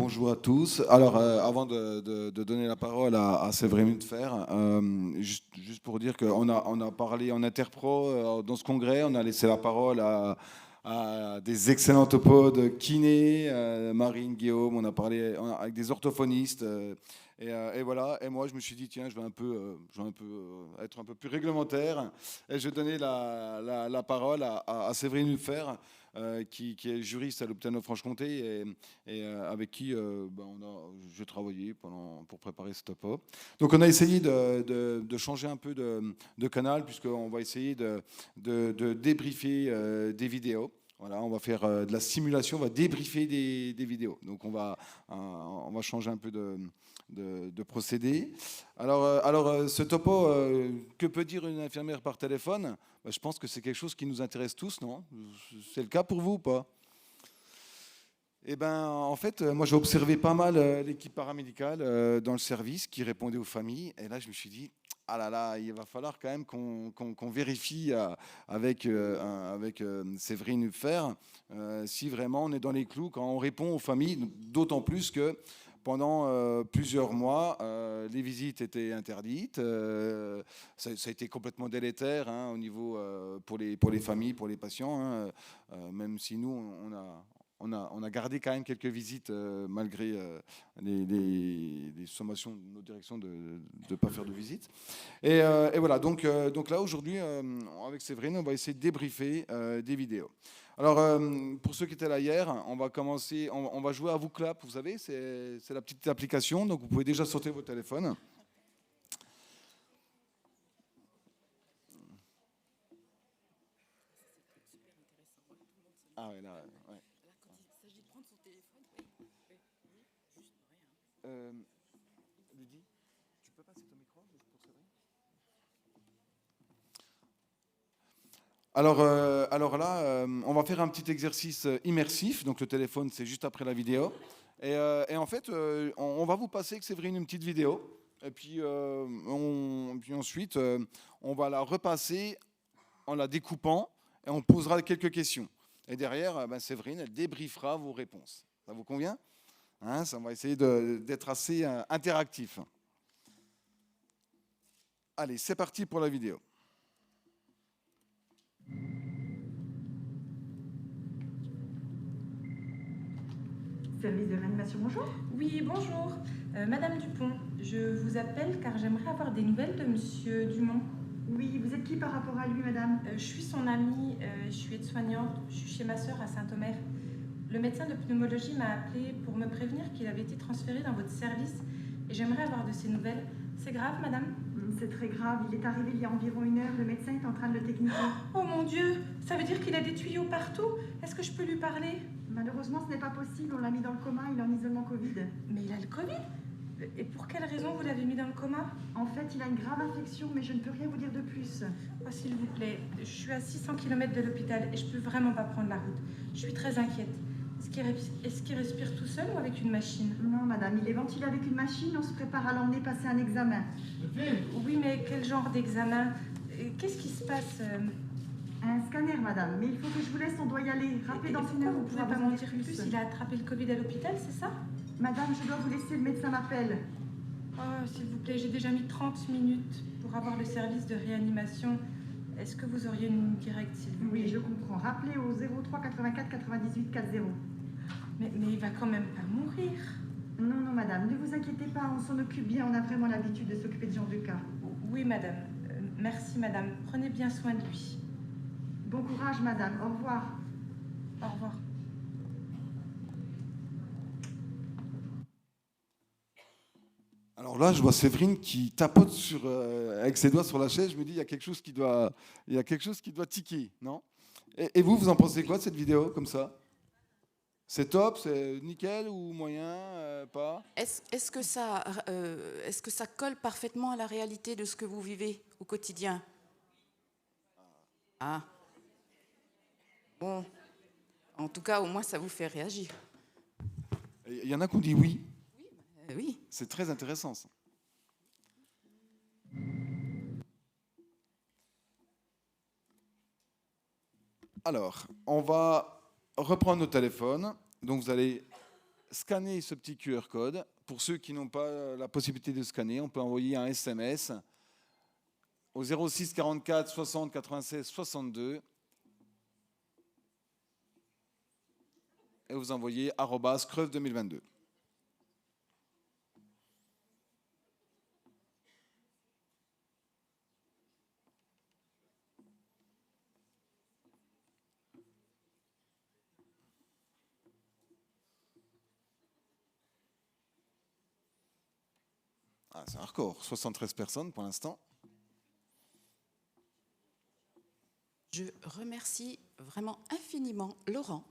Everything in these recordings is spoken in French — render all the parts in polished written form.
bonjour à tous. Alors, avant de donner la parole à Séverine Fer, juste pour dire qu'on a parlé en interpro dans ce congrès, on a laissé la parole à des excellents topos de kiné, Marine, Guillaume, on a parlé avec des orthophonistes. Et voilà, et moi je me suis dit, tiens, je vais être un peu plus réglementaire, et je vais donner la parole à Séverine Fer, qui est juriste à l'Occitanie-Franche-Comté et avec qui j'ai travaillé pour préparer ce topo. Donc on a essayé de changer un peu de canal, puisqu'on va essayer de débriefer des vidéos. Voilà, on va faire de la simulation, on va débriefer des vidéos. Donc on va changer un peu de procédé. Alors, ce topo, que peut dire une infirmière par téléphone? Je pense que c'est quelque chose qui nous intéresse tous, non? C'est le cas pour vous ou pas? Eh ben, en fait, moi j'ai observé pas mal l'équipe paramédicale dans le service qui répondait aux familles. Et là, je me suis dit, ah là là, il va falloir quand même qu'on vérifie avec Séverine Hupfer si vraiment on est dans les clous quand on répond aux familles, d'autant plus que pendant plusieurs mois, les visites étaient interdites. Ça a été complètement délétère, hein, au niveau pour les familles, pour les patients, hein, même si nous, on a gardé quand même quelques visites malgré les sommations de nos directions de ne pas faire de visites. Et voilà, donc là aujourd'hui, avec Séverine, on va essayer de débriefer des vidéos. Alors, pour ceux qui étaient là hier, on va commencer, on va jouer à vous clap, vous savez, c'est la petite application, donc vous pouvez déjà sortir vos téléphones. Ah ouais, là, ouais. Lydie, tu peux passer ton micro pour Séverine? Alors là, on va faire un petit exercice immersif. Donc le téléphone, c'est juste après la vidéo. Et en fait, on va vous passer avec Séverine une petite vidéo. Et puis, puis ensuite, on va la repasser en la découpant et on posera quelques questions. Et derrière, Séverine, elle débriefera vos réponses. Ça vous convient? Hein, ça, on va essayer d'être assez interactif. Allez, c'est parti pour la vidéo. Service de réanimation, bonjour. Oui, bonjour. Madame Dupont, je vous appelle car j'aimerais avoir des nouvelles de Monsieur Dumont. Oui, vous êtes qui par rapport à lui, madame? Je suis son amie, je suis aide-soignante, je suis chez ma sœur à Saint-Omer. Le médecin de pneumologie m'a appelé pour me prévenir qu'il avait été transféré dans votre service et j'aimerais avoir de ses nouvelles. C'est grave, madame? C'est très grave, il est arrivé il y a environ 1 heure, le médecin est en train de le techniquer. Oh mon Dieu, ça veut dire qu'il a des tuyaux partout? Est-ce que je peux lui parler? Malheureusement, ce n'est pas possible, on l'a mis dans le coma, il est en isolement Covid. Mais il a le Covid? Et pour quelle raison vous l'avez mis dans le coma? En fait, il a une grave infection, mais je ne peux rien vous dire de plus. Oh, s'il vous plaît, je suis à 600 km de l'hôpital et je peux vraiment pas prendre la route. Je suis très inquiète. Est-ce qu'il respire tout seul ou avec une machine? Non, madame, il est ventilé avec une machine, on se prépare à l'emmener passer un examen. Oui, mais quel genre d'examen? Qu'est-ce qui se passe? Un scanner, madame, mais il faut que je vous laisse, on doit y aller. Rappelez dans une heure, Vous on pouvez pourra pas vous en m'en dire dire plus? Il a attrapé le Covid à l'hôpital, c'est ça? Madame, je dois vous laisser, le médecin m'appelle. Oh, s'il vous plaît, j'ai déjà mis 30 minutes pour avoir le service de réanimation. Est-ce que vous auriez une ligne directe, s'il vous plaît? Oui, je comprends. Rappelez au 03 84 98 40. Mais il va quand même pas mourir. Non, non, madame, ne vous inquiétez pas, on s'en occupe bien, on a vraiment l'habitude de s'occuper de gens de cas. Oui, madame. Merci, madame. Prenez bien soin de lui. Bon courage, madame. Au revoir. Au revoir. Alors là, je vois Séverine qui tapote avec ses doigts sur la chaise. Je me dis, il y a quelque chose qui doit tiquer, non? Et vous en pensez quoi de cette vidéo comme ça? C'est top, c'est nickel ou moyen, pas? Est-ce que ça colle parfaitement à la réalité de ce que vous vivez au quotidien? Ah. Bon. En tout cas, au moins, ça vous fait réagir. Il y en a qui ont dit oui. Oui. C'est très intéressant, ça. Alors, on va reprendre nos téléphones. Donc, vous allez scanner ce petit QR code. Pour ceux qui n'ont pas la possibilité de scanner, on peut envoyer un SMS au 06 44 60 96 62 et vous envoyez @creuve 2022. Ah, c'est un record, 73 personnes pour l'instant. Je remercie vraiment infiniment Laurent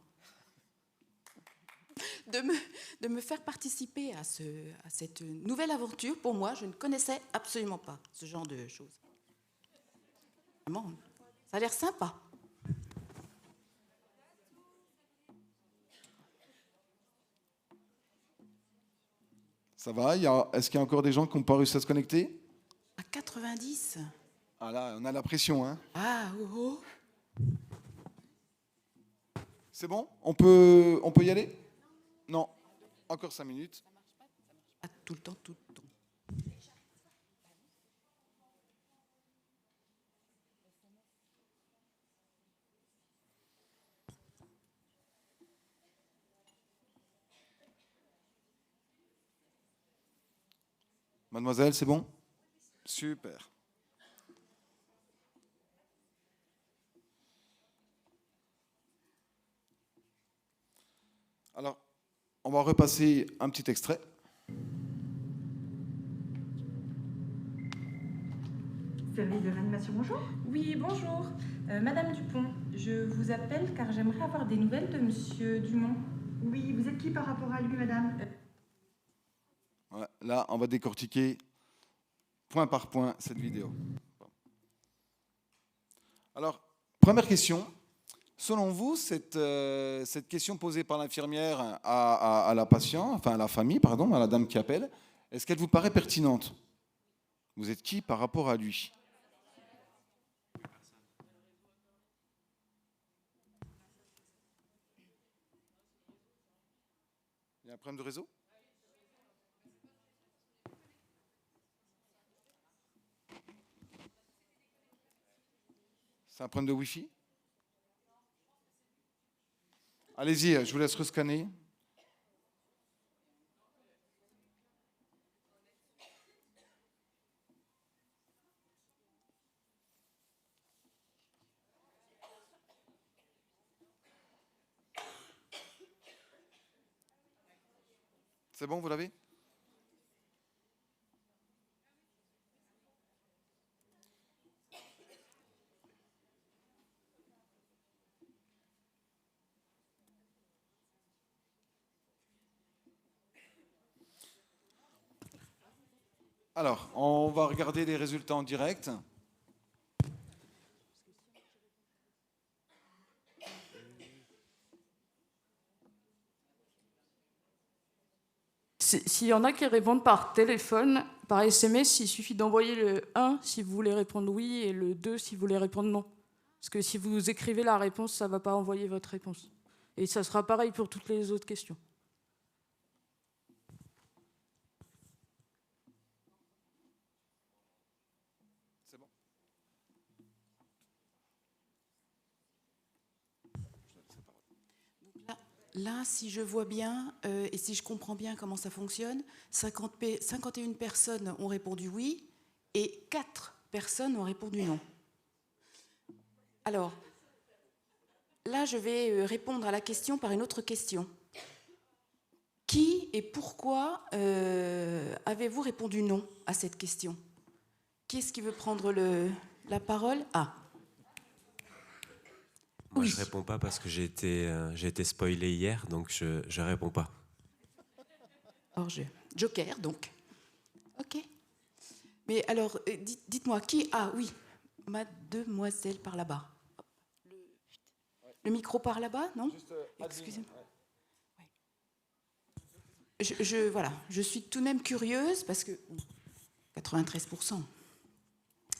de me faire participer à cette nouvelle aventure. Pour moi, je ne connaissais absolument pas ce genre de choses. Vraiment, ça a l'air sympa. Ça va? Est-ce qu'il y a encore des gens qui n'ont pas réussi à se connecter? À 90. Ah là, on a la pression, hein. Ah, oh, oh. C'est bon? On peut y aller? Non. Encore 5 minutes. Ah, tout le temps, tout le temps. Mademoiselle, c'est bon? Super. Alors, on va repasser un petit extrait. Service de réanimation, bonjour. Oui, bonjour. Madame Dupont, je vous appelle car j'aimerais avoir des nouvelles de Monsieur Dumont. Oui, vous êtes qui par rapport à lui, madame? Ouais, là, on va décortiquer point par point cette vidéo. Alors, première question. Selon vous, cette question posée par l'infirmière à la patient, enfin à la famille, pardon, à la dame qui appelle, est-ce qu'elle vous paraît pertinente? Vous êtes qui par rapport à lui? Il y a un problème de réseau? C'est un problème de Wi-Fi? Allez-y, je vous laisse rescanner. C'est bon, vous l'avez? Alors, on va regarder les résultats en direct. S'il y en a qui répondent par téléphone, par SMS, il suffit d'envoyer le 1 si vous voulez répondre oui et le 2 si vous voulez répondre non. Parce que si vous écrivez la réponse, ça ne va pas envoyer votre réponse. Et ça sera pareil pour toutes les autres questions. C'est bon. Là, si je vois bien et si je comprends bien comment ça fonctionne, 51 personnes ont répondu oui et 4 personnes ont répondu non. Alors, là, je vais répondre à la question par une autre question. Qui et pourquoi avez-vous répondu non à cette question? Qui est-ce qui veut prendre la parole? Ah. Moi, Oui. je réponds pas parce que j'ai été spoilé hier, donc je réponds pas. Hors-jeu. Joker, donc. OK. Mais alors, dites-moi, qui... Ah oui, mademoiselle par là-bas. Le micro par là-bas, non? Excusez-moi. Ouais. Voilà, je suis tout de même curieuse parce que 93%.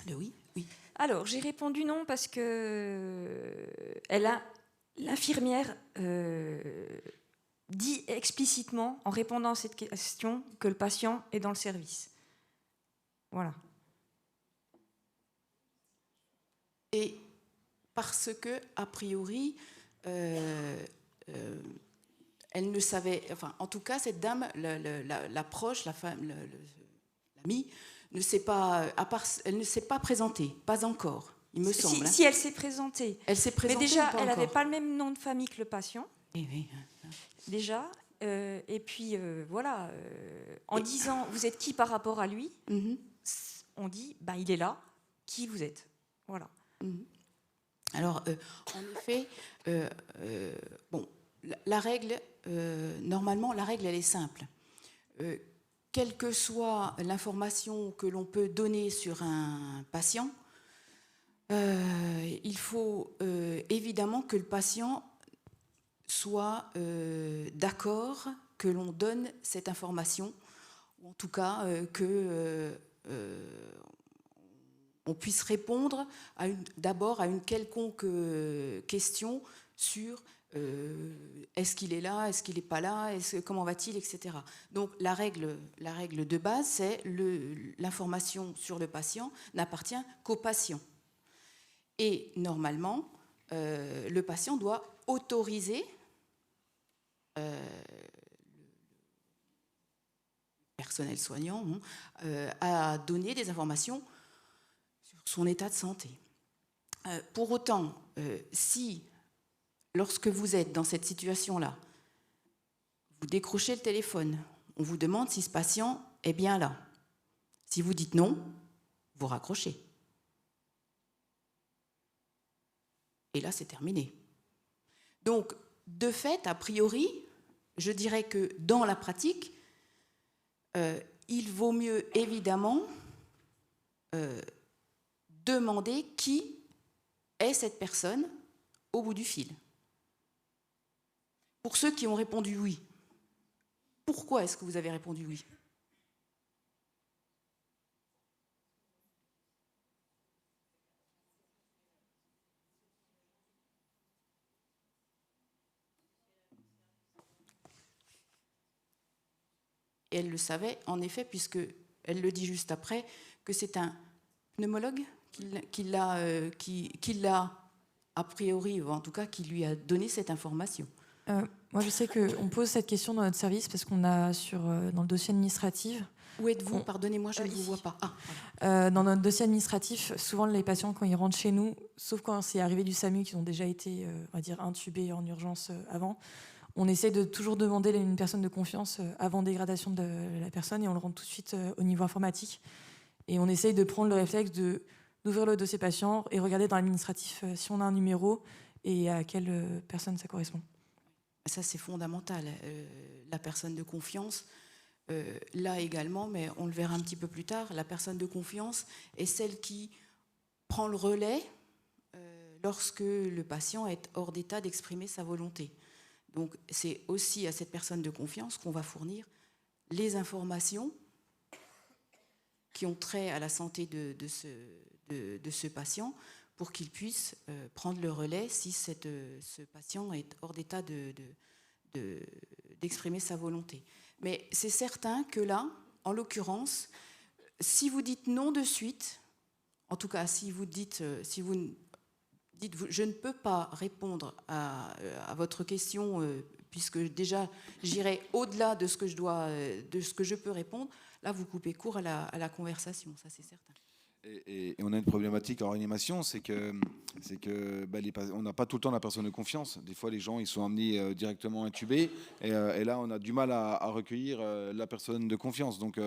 Le oui, oui. Alors, j'ai répondu non parce que l'infirmière dit explicitement, en répondant à cette question, que le patient est dans le service. Voilà. Et parce que, a priori, elle ne savait, enfin, en tout cas, cette dame, la proche, la femme, l'amie, ne s'est pas, elle ne s'est pas présentée, pas encore, il me semble. Si elle s'est présentée. Elle s'est présentée. Mais déjà, ou pas elle n'avait encore pas le même nom de famille que le patient. Oui. Déjà. Et puis, voilà, en disant « vous êtes qui par rapport à lui on dit « il est là, qui vous êtes ?» Voilà. Alors, en effet, la règle, normalement, la règle, elle est simple. Quelle que soit l'information que l'on peut donner sur un patient, il faut évidemment que le patient soit d'accord que l'on donne cette information, ou en tout cas on puisse répondre d'abord à une quelconque question sur est-ce qu'il est là, est-ce qu'il n'est pas là, comment va-t-il, etc. Donc la règle de base, c'est l'information sur le patient n'appartient qu'au patient. Et normalement, le patient doit autoriser le personnel soignant à donner des informations sur son état de santé. Pour autant, si, lorsque vous êtes dans cette situation-là, vous décrochez le téléphone, on vous demande si ce patient est bien là. Si vous dites non, vous raccrochez. Et là, c'est terminé. Donc, de fait, a priori, je dirais que dans la pratique, il vaut mieux évidemment demander qui est cette personne au bout du fil. Pour ceux qui ont répondu oui, pourquoi est-ce que vous avez répondu oui ? Et elle le savait, en effet, puisqu'elle le dit juste après, que c'est un pneumologue qui l'a, a priori, ou en tout cas, qui lui a donné cette information. Moi, je sais qu'on pose cette question dans notre service parce qu'on a dans le dossier administratif... Où êtes-vous ? Pardonnez-moi, je ne vous vois pas. Dans notre dossier administratif, souvent, les patients, quand ils rentrent chez nous, sauf quand c'est arrivé du SAMU, qui ont déjà été, on va dire, intubés en urgence avant, on essaie de toujours demander une personne de confiance avant dégradation de la personne et on le rend tout de suite au niveau informatique. Et on essaye de prendre le réflexe d'ouvrir le dossier patient et regarder dans l'administratif si on a un numéro et à quelle personne ça correspond. Ça, c'est fondamental. La personne de confiance, là également, mais on le verra un petit peu plus tard, la personne de confiance est celle qui prend le relais lorsque le patient est hors d'état d'exprimer sa volonté. Donc, c'est aussi à cette personne de confiance qu'on va fournir les informations qui ont trait à la santé de ce patient pour qu'il puisse prendre le relais si ce patient est hors d'état d'exprimer sa volonté. Mais c'est certain que là, en l'occurrence, si vous dites non de suite, en tout cas si vous dites je ne peux pas répondre à votre question puisque déjà j'irai au-delà de ce que je peux répondre, là vous coupez court à la conversation, ça c'est certain. Et on a une problématique en réanimation, c'est que on n'a pas tout le temps la personne de confiance. Des fois, les gens ils sont amenés directement intubés, et là, on a du mal à recueillir la personne de confiance. Donc,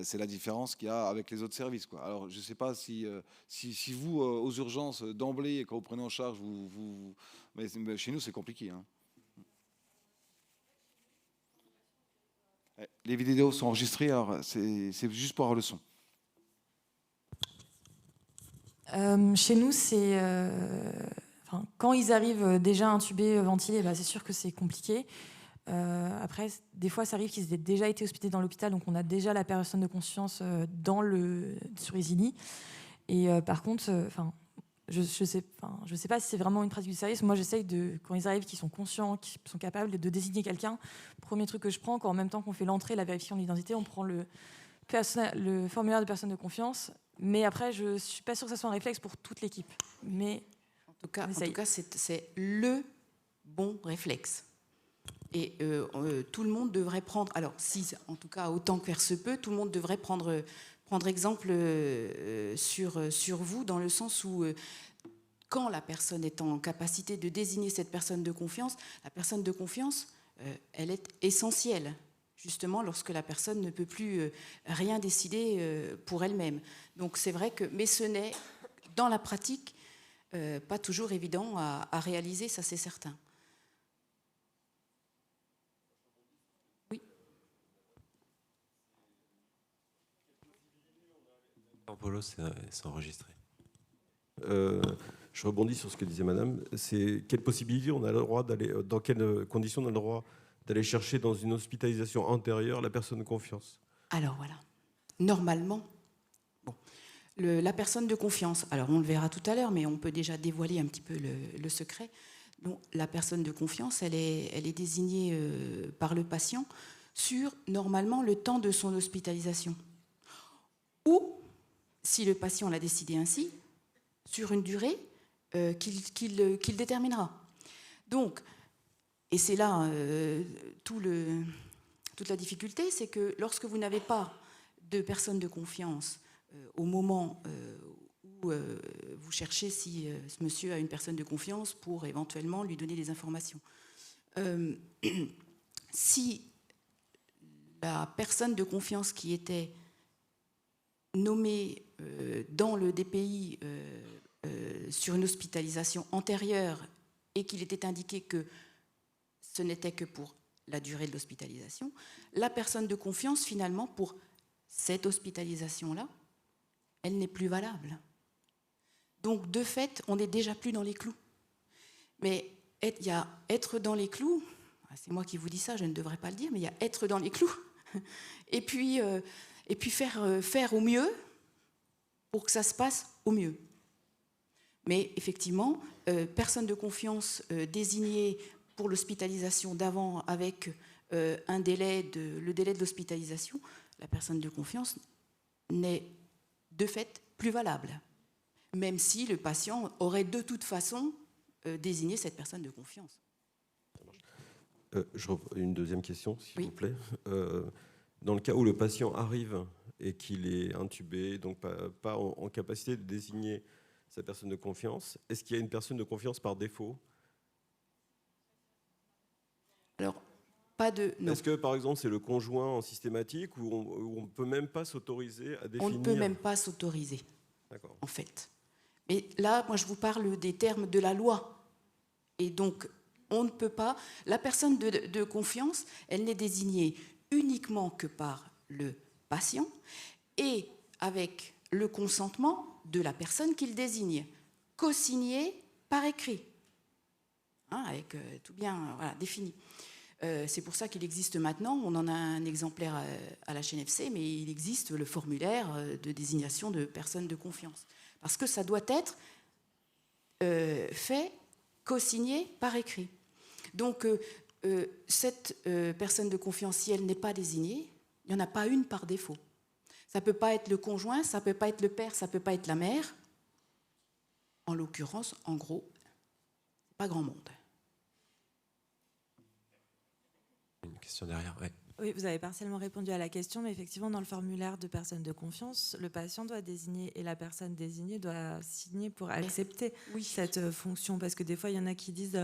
c'est la différence qu'il y a avec les autres services, quoi. Alors, je ne sais pas si vous, aux urgences, d'emblée, quand vous prenez en charge, mais chez nous, c'est compliqué, hein. Les vidéos sont enregistrées, alors c'est juste pour avoir le son. Chez nous, c'est quand ils arrivent déjà intubés, ventilés, c'est sûr que c'est compliqué. Après, des fois, ça arrive qu'ils aient déjà été hospitalisés dans l'hôpital, donc on a déjà la personne de confiance sur les lits. Et par contre, je sais pas si c'est vraiment une pratique du service. Moi, j'essaye quand ils arrivent, qu'ils sont conscients, qu'ils sont capables de désigner quelqu'un. Premier truc que je prends, quand en même temps qu'on fait l'entrée, la vérification de l'identité, on prend le formulaire de personne de confiance. Mais après, je suis pas sûre que ça soit un réflexe pour toute l'équipe. Mais en tout cas, c'est le bon réflexe. Et tout le monde devrait prendre, alors si, en tout cas, autant que faire se peut, tout le monde devrait prendre exemple sur vous, dans le sens où quand la personne est en capacité de désigner cette personne de confiance, la personne de confiance, elle est essentielle, justement, lorsque la personne ne peut plus rien décider pour elle-même. Donc c'est vrai que, mais ce n'est, dans la pratique, pas toujours évident à réaliser, ça c'est certain. Polo, c'est enregistré. Je rebondis sur ce que disait Madame. C'est quelle possibilité on a le droit d'aller, dans quelles conditions on a le droit d'aller chercher dans une hospitalisation antérieure la personne de confiance? Alors voilà, normalement, la personne de confiance, alors on le verra tout à l'heure, mais on peut déjà dévoiler un petit peu le secret. Donc, la personne de confiance, elle est désignée par le patient sur, normalement, le temps de son hospitalisation. Ou, si le patient l'a décidé ainsi, sur une durée qu'il déterminera. Donc, et c'est là toute la difficulté, c'est que lorsque vous n'avez pas de personne de confiance au moment où vous cherchez si ce monsieur a une personne de confiance pour éventuellement lui donner des informations. Si la personne de confiance qui était nommée dans le DPI sur une hospitalisation antérieure et qu'il était indiqué que ce n'était que pour la durée de l'hospitalisation, la personne de confiance, finalement, pour cette hospitalisation-là, elle n'est plus valable. Donc, de fait, on n'est déjà plus dans les clous. Mais il y a être dans les clous, c'est moi qui vous dis ça, je ne devrais pas le dire, mais il y a être dans les clous, et puis faire au mieux pour que ça se passe au mieux. Mais effectivement, personne de confiance désignée pour l'hospitalisation d'avant avec le délai de l'hospitalisation, la personne de confiance n'est de fait plus valable, même si le patient aurait de toute façon désigné cette personne de confiance. Une deuxième question, s'il Oui. vous plaît. Dans le cas où le patient arrive et qu'il est intubé, donc pas en capacité de désigner sa personne de confiance, est-ce qu'il y a une personne de confiance par défaut? Alors, pas de... Non. Est-ce que, par exemple, c'est le conjoint en systématique où on ne peut même pas s'autoriser à définir? On ne peut même pas s'autoriser, D'accord. en fait. Mais là, moi, je vous parle des termes de la loi. Et donc, on ne peut pas... La personne de confiance, elle n'est désignée uniquement que par le patient et avec le consentement de la personne qu'il désigne, co-signé par écrit, avec tout bien défini. C'est pour ça qu'il existe maintenant, on en a un exemplaire à la CNFC, mais il existe le formulaire de désignation de personnes de confiance. Parce que ça doit être fait, co-signé par écrit. Donc, cette personne de confiance, si elle n'est pas désignée, il n'y en a pas une par défaut. Ça ne peut pas être le conjoint, ça ne peut pas être le père, ça ne peut pas être la mère. En l'occurrence, en gros, pas grand monde. Une question derrière, ouais. Oui, vous avez partiellement répondu à la question, mais effectivement, dans le formulaire de personne de confiance, le patient doit désigner et la personne désignée doit signer pour accepter cette fonction. Parce que des fois, il y en a qui disent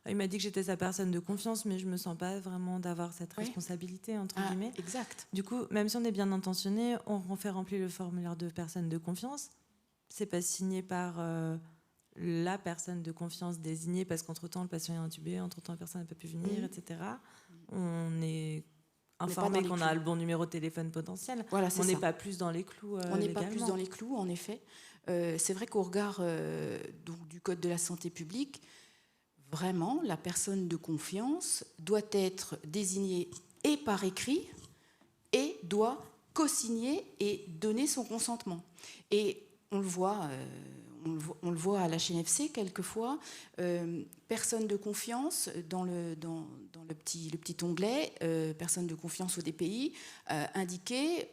il m'a dit que j'étais sa personne de confiance, mais je ne me sens pas vraiment d'avoir cette responsabilité, entre guillemets. Exact. Du coup, même si on est bien intentionné, on fait remplir le formulaire de personne de confiance. Ce n'est pas signé par la personne de confiance désignée, parce qu'entre-temps, le patient est intubé, entre-temps, la personne n'a pas pu venir, etc. On est informé qu'on a le bon numéro de téléphone potentiel. Voilà, on n'est pas plus dans les clous. On n'est pas plus dans les clous, en effet. C'est vrai qu'au regard donc, du Code de la santé publique, vraiment, la personne de confiance doit être désignée et par écrit et doit co-signer et donner son consentement. Et on le voit, on le voit à la HNFC quelquefois, personne de confiance dans le petit onglet, personne de confiance au DPI, indiqué,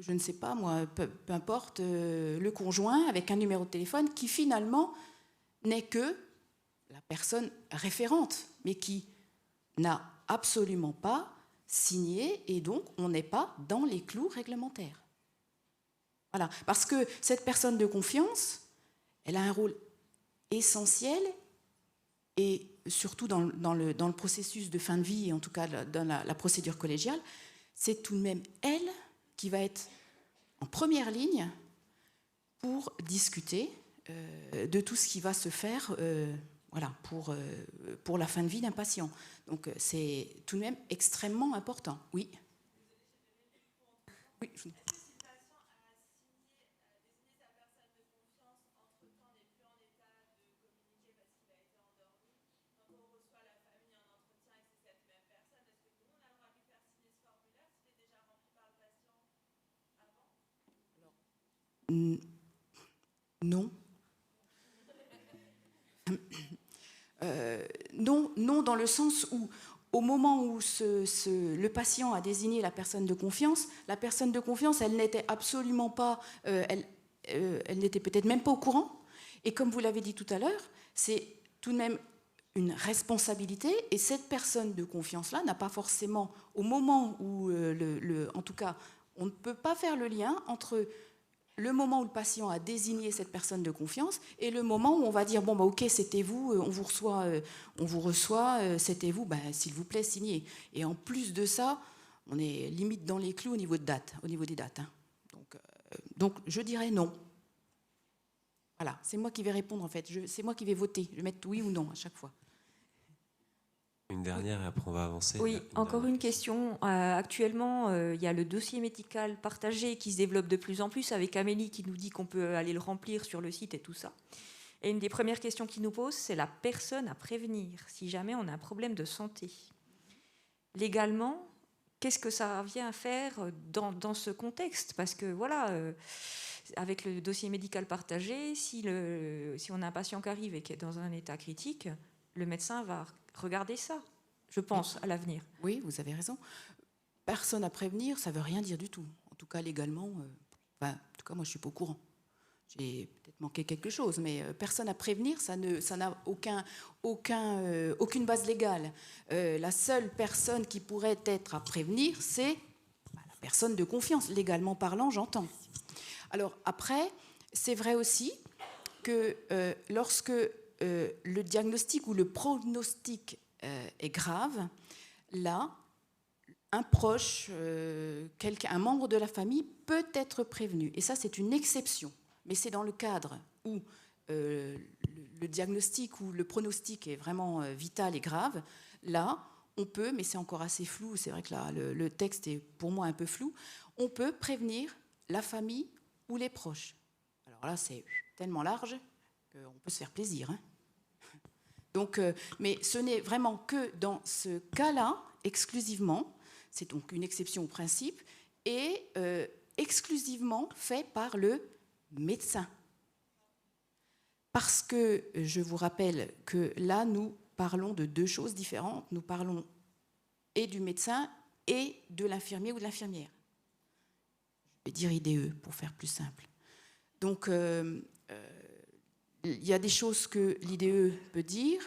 je ne sais pas moi, peu importe, le conjoint avec un numéro de téléphone qui finalement n'est que la personne référente, mais qui n'a absolument pas signé, et donc on n'est pas dans les clous réglementaires. Voilà, parce que cette personne de confiance, elle a un rôle essentiel, et surtout dans le processus de fin de vie, et en tout cas dans la procédure collégiale, c'est tout de même elle qui va être en première ligne pour discuter de tout ce qui va se faire voilà, pour la fin de vie d'un patient. Donc c'est tout de même extrêmement important. Oui. Oui. Non. Non, dans le sens où, au moment où le patient a désigné la personne de confiance, elle n'était absolument pas, elle n'était peut-être même pas au courant. Et comme vous l'avez dit tout à l'heure, c'est tout de même une responsabilité. Et cette personne de confiance-là n'a pas forcément, au moment où, en tout cas, on ne peut pas faire le lien entre le moment où le patient a désigné cette personne de confiance et le moment où on va dire bon bah ok, c'était vous, on vous reçoit, c'était vous, bah, s'il vous plaît signez. Et en plus de ça, on est limite dans les clous au niveau des dates. Hein. Donc je dirais non. Voilà, c'est moi qui vais répondre en fait. C'est moi qui vais voter. Je vais mettre oui ou non à chaque fois. Une dernière et après on va avancer. Oui, encore une question. Actuellement, il y a le dossier médical partagé qui se développe de plus en plus avec Amélie qui nous dit qu'on peut aller le remplir sur le site et tout ça. Et une des premières questions qu'il nous pose, c'est la personne à prévenir si jamais on a un problème de santé. Légalement, qu'est-ce que ça vient faire dans ce contexte ? Parce que voilà, avec le dossier médical partagé, si on a un patient qui arrive et qui est dans un état critique, le médecin va regarder ça, je pense, à l'avenir. Oui, vous avez raison. Personne à prévenir, ça ne veut rien dire du tout. En tout cas, légalement, en tout cas, moi, je ne suis pas au courant. J'ai peut-être manqué quelque chose, mais personne à prévenir, ça n'a aucune base légale. La seule personne qui pourrait être à prévenir, c'est la personne de confiance. Légalement parlant, j'entends. Alors après, c'est vrai aussi que lorsque le diagnostic ou le pronostic est grave, là, un proche, un membre de la famille peut être prévenu. Et ça, c'est une exception. Mais c'est dans le cadre où le diagnostic ou le pronostic est vraiment vital et grave. Là, on peut, mais c'est encore assez flou, c'est vrai que là, le texte est pour moi un peu flou, on peut prévenir la famille ou les proches. Alors là, c'est tellement large qu'on peut se faire plaisir. Hein. Donc, mais ce n'est vraiment que dans ce cas-là, exclusivement, c'est donc une exception au principe, et exclusivement fait par le médecin. Parce que je vous rappelle que là, nous parlons de deux choses différentes. Nous parlons et du médecin et de l'infirmier ou de l'infirmière. Je vais dire IDE pour faire plus simple. Donc, il y a des choses que l'IDE peut dire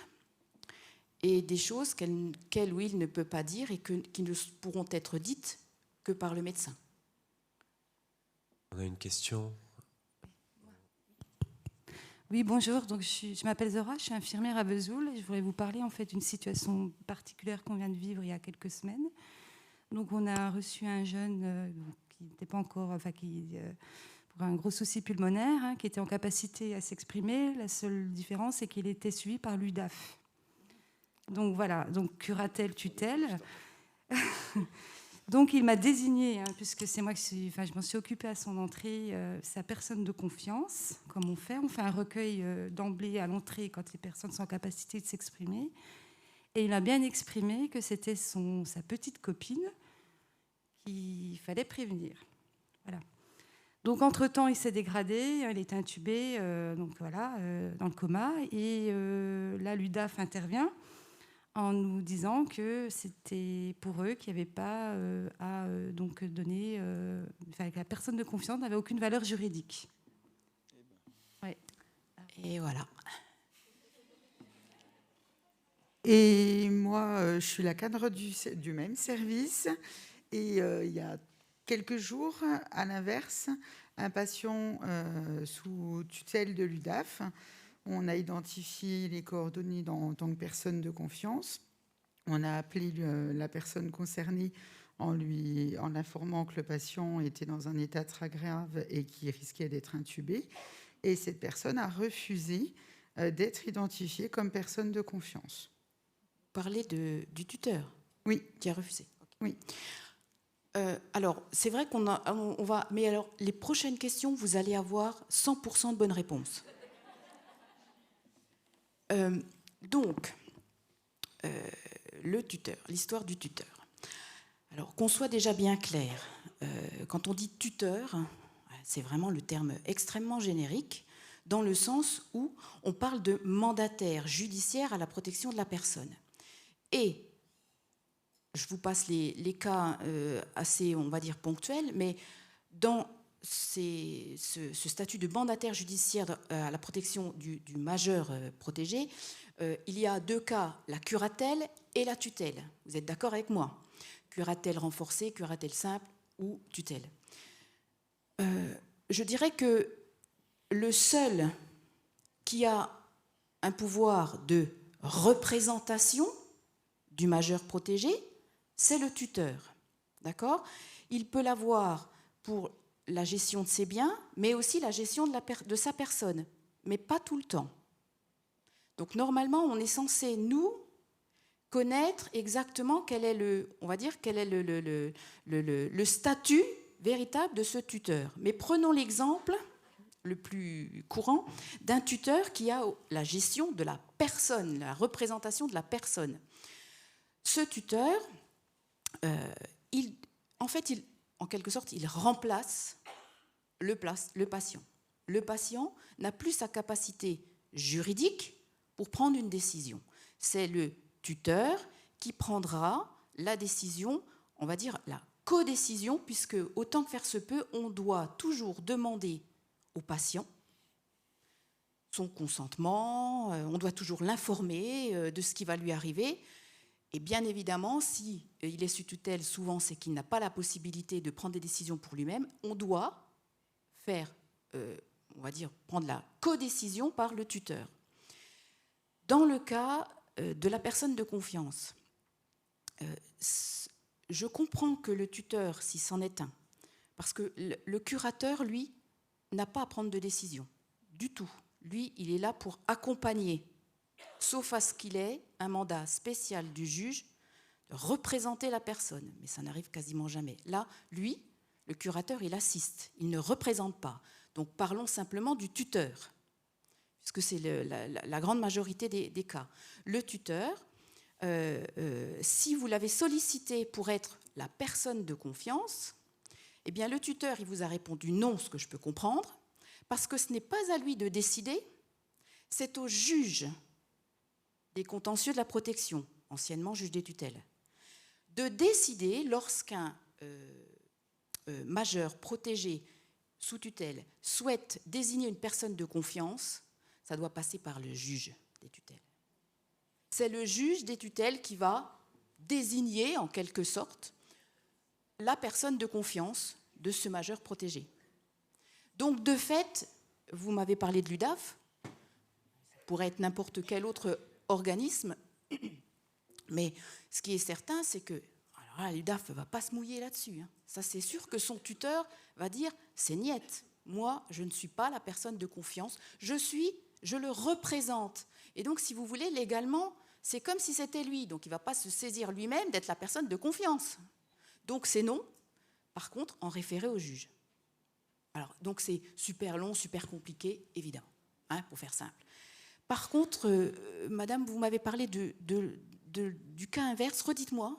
et des choses qu'elle ou il ne peut pas dire et qui ne pourront être dites que par le médecin. On a une question. Oui, bonjour. Donc, je m'appelle Zora, je suis infirmière à Vesoul et je voudrais vous parler en fait d'une situation particulière qu'on vient de vivre il y a quelques semaines. Donc, on a reçu un jeune qui n'était pas encore, pour un gros souci pulmonaire, qui était en capacité à s'exprimer. La seule différence, c'est qu'il était suivi par l'UDAF. Donc voilà, donc curatelle, tutelle. Donc il m'a désigné, puisque c'est moi je m'en suis occupée à son entrée, sa personne de confiance, comme on fait un recueil d'emblée à l'entrée quand les personnes sont en capacité de s'exprimer. Et il a bien exprimé que c'était sa petite copine qu'il fallait prévenir. Voilà. Donc, entre-temps, il s'est dégradé, il est intubé, donc voilà, dans le coma. Et là, l'UDAF intervient en nous disant que c'était pour eux qu'il n'y avait pas à donc donner, que la personne de confiance n'avait aucune valeur juridique. Ouais. Et voilà. Et moi, je suis la cadre du même service. Et il y a quelques jours, à l'inverse, un patient sous tutelle de l'UDAF, on a identifié les coordonnées en tant que personne de confiance. On a appelé la personne concernée en informant que le patient était dans un état très grave et qu'il risquait d'être intubé. Et cette personne a refusé d'être identifiée comme personne de confiance. Vous parlez du tuteur? Oui. Qui a refusé? Okay. Oui. Alors, c'est vrai qu'on va... Mais alors, les prochaines questions, vous allez avoir 100% de bonnes réponses. Donc, le tuteur, l'histoire du tuteur. Alors, qu'on soit déjà bien clair, quand on dit tuteur, c'est vraiment le terme extrêmement générique, dans le sens où on parle de mandataire judiciaire à la protection de la personne. Et je vous passe les cas assez, on va dire, ponctuels, mais dans ce statut de mandataire judiciaire à la protection du majeur protégé, il y a deux cas, la curatelle et la tutelle. Vous êtes d'accord avec moi? Curatelle renforcée, curatelle simple ou tutelle. Je dirais que le seul qui a un pouvoir de représentation du majeur protégé, c'est le tuteur. D'accord? Il peut l'avoir pour la gestion de ses biens, mais aussi la gestion de sa personne, mais pas tout le temps. Donc normalement, on est censé, nous, connaître exactement quel est le statut véritable de ce tuteur. Mais prenons l'exemple le plus courant d'un tuteur qui a la gestion de la personne, la représentation de la personne. Ce tuteur, en quelque sorte, il remplace le patient. Le patient n'a plus sa capacité juridique pour prendre une décision. C'est le tuteur qui prendra la décision, on va dire la codécision, puisque autant que faire se peut, on doit toujours demander au patient son consentement, on doit toujours l'informer de ce qui va lui arriver. Et bien évidemment, si il est sous tutelle, souvent c'est qu'il n'a pas la possibilité de prendre des décisions pour lui-même, on doit faire, on va dire, prendre la codécision par le tuteur. Dans le cas de la personne de confiance, je comprends que le tuteur, si c'en est un, parce que le curateur, lui, n'a pas à prendre de décision, du tout. Lui, il est là pour accompagner, sauf à ce qu'il ait un mandat spécial du juge de représenter la personne. Mais ça n'arrive quasiment jamais. Là, lui, le curateur, il assiste, il ne représente pas. Donc parlons simplement du tuteur, puisque c'est la grande majorité des cas. Le tuteur, si vous l'avez sollicité pour être la personne de confiance, eh bien le tuteur, il vous a répondu non, ce que je peux comprendre, parce que ce n'est pas à lui de décider, c'est au juge des contentieux de la protection, anciennement juge des tutelles, de décider lorsqu'un majeur protégé sous tutelle souhaite désigner une personne de confiance, ça doit passer par le juge des tutelles. C'est le juge des tutelles qui va désigner, en quelque sorte, la personne de confiance de ce majeur protégé. Donc, de fait, vous m'avez parlé de l'UDAF, ça pourrait être n'importe quel autre organisme, mais ce qui est certain, c'est que l'UDAF ne va pas se mouiller là-dessus. Ça, c'est sûr que son tuteur va dire « c'est niette, moi, je ne suis pas la personne de confiance, je le représente ». Et donc, si vous voulez, légalement, c'est comme si c'était lui. Donc, il ne va pas se saisir lui-même d'être la personne de confiance. Donc, c'est non. Par contre, en référer au juge. Alors, donc, c'est super long, super compliqué, évidemment, pour faire simple. Par contre, madame, vous m'avez parlé du cas inverse. Redites-moi.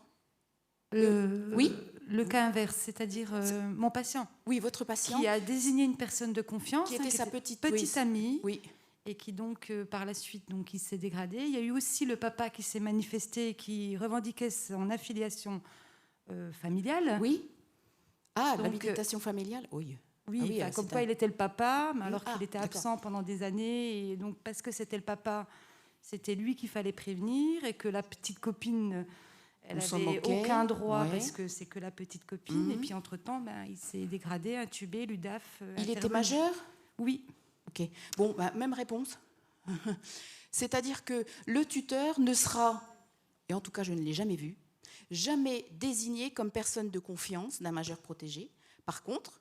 Oui. le cas inverse, c'est-à-dire mon patient. Oui, votre patient. Qui a désigné une personne de confiance. Qui était sa petite amie. Oui. Et qui donc, par la suite, donc, il s'est dégradé. Il y a eu aussi le papa qui s'est manifesté et qui revendiquait son affiliation familiale. Oui. Ah, l'habilitation familiale, oui. Oui, ah oui comme quoi il était le papa, mais alors qu'il était d'accord. absent pendant des années. Et donc, parce que c'était le papa, c'était lui qu'il fallait prévenir et que la petite copine, elle n'avait aucun droit parce que c'est que la petite copine. Et puis, entre-temps, il s'est dégradé, intubé, l'UDAF. Il était majeur ? Oui. Ok. Bon, même réponse. C'est-à-dire que le tuteur ne sera, et en tout cas je ne l'ai jamais vu, jamais désigné comme personne de confiance d'un majeur protégé. Par contre,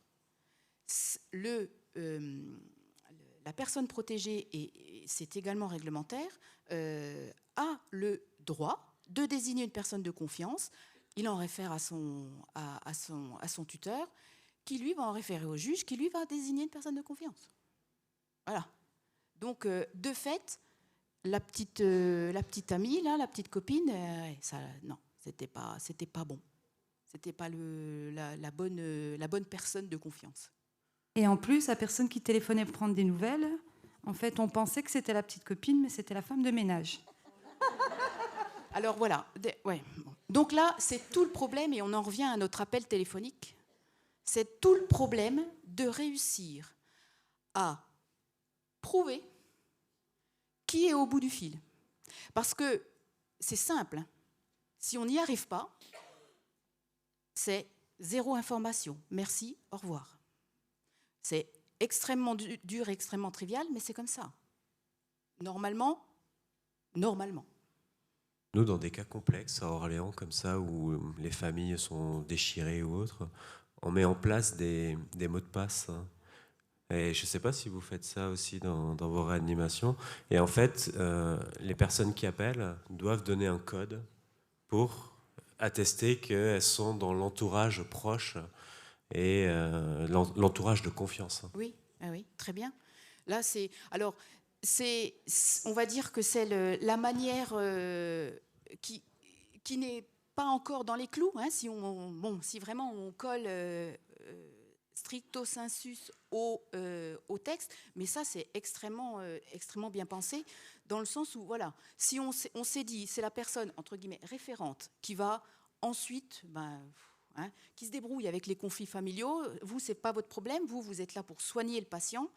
la personne protégée, et c'est également réglementaire, a le droit de désigner une personne de confiance. Il en réfère à son tuteur, qui lui va en référer au juge, qui lui va désigner une personne de confiance. Voilà. Donc, de fait, la petite amie, là, la petite copine, non, c'était pas bon. C'était pas la bonne personne de confiance. Et en plus, la personne qui téléphonait pour prendre des nouvelles, en fait, on pensait que c'était la petite copine, mais c'était la femme de ménage. Alors voilà. Ouais. Donc là, c'est tout le problème, et on en revient à notre appel téléphonique. C'est tout le problème de réussir à prouver qui est au bout du fil. Parce que c'est simple. Hein. Si on n'y arrive pas, c'est zéro information. Merci, au revoir. C'est extrêmement dur et extrêmement trivial, mais c'est comme ça. Normalement. Nous, dans des cas complexes à Orléans, comme ça, où les familles sont déchirées ou autres, on met en place des mots de passe. Hein. Et je ne sais pas si vous faites ça aussi dans vos réanimations. Et en fait, les personnes qui appellent doivent donner un code pour attester qu'elles sont dans l'entourage proche et l'entourage de confiance. Oui, très bien. Là, on va dire que c'est la manière qui n'est pas encore dans les clous. Hein, si vraiment on colle stricto sensus au texte, mais ça c'est extrêmement bien pensé, dans le sens où voilà, si on s'est dit c'est la personne entre guillemets référente qui va ensuite qui se débrouille avec les conflits familiaux, vous c'est pas votre problème, vous êtes là pour soigner le patient.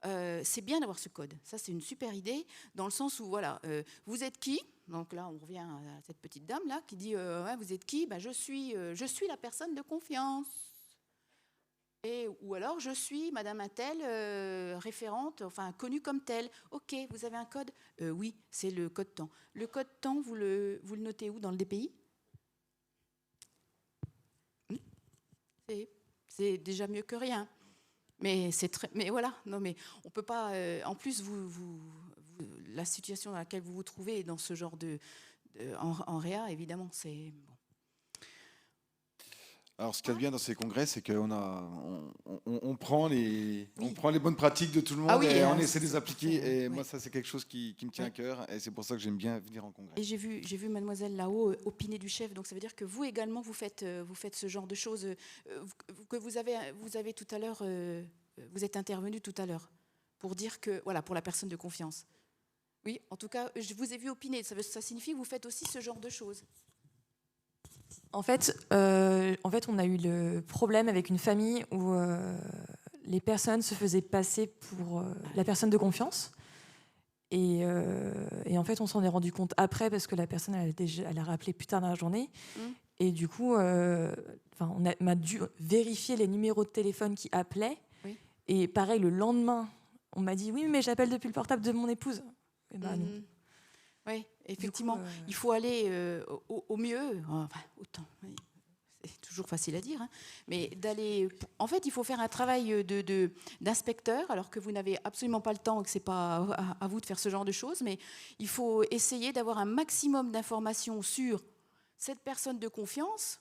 C'est bien d'avoir ce code. Ça, c'est une super idée, dans le sens où, voilà, vous êtes qui ? Donc là, on revient à cette petite dame-là qui dit vous êtes qui ? Je suis la personne de confiance. Ou alors, je suis Madame Intel, référente, enfin, connue comme telle. OK, vous avez un code ? Oui, c'est le code temps. Le code temps, vous le notez où ? Dans le DPI ? C'est déjà mieux que rien. Mais voilà, non, mais on peut pas. En plus, la situation dans laquelle vous vous trouvez dans ce genre en réa, évidemment, c'est bon. Alors, ce qu'il y a de bien dans ces congrès, c'est qu'on on prend les bonnes pratiques de tout le monde et on essaie de les appliquer. Et moi, ça, c'est quelque chose qui me tient à cœur. Et c'est pour ça que j'aime bien venir en congrès. Et j'ai vu mademoiselle là-haut opiner du chef. Donc, ça veut dire que vous également, vous faites ce genre de choses que vous avez tout à l'heure. Vous êtes intervenu tout à l'heure pour dire que, voilà, pour la personne de confiance. Oui, en tout cas, je vous ai vu opiner. Ça signifie que vous faites aussi ce genre de choses. En fait, on a eu le problème avec une famille où les personnes se faisaient passer pour la personne de confiance. Et en fait, on s'en est rendu compte après parce que la personne, elle a rappelé plus tard dans la journée. Et du coup, on a dû vérifier les numéros de téléphone qui appelaient. Oui. Et pareil, le lendemain, on m'a dit « Oui, mais j'appelle depuis le portable de mon épouse. » Et ben non. Oui, effectivement, il faut aller au mieux, enfin, autant, c'est toujours facile à dire, hein, mais d'aller. En fait, il faut faire un travail d'inspecteur, alors que vous n'avez absolument pas le temps et que c'est pas à vous de faire ce genre de choses, mais il faut essayer d'avoir un maximum d'informations sur cette personne de confiance.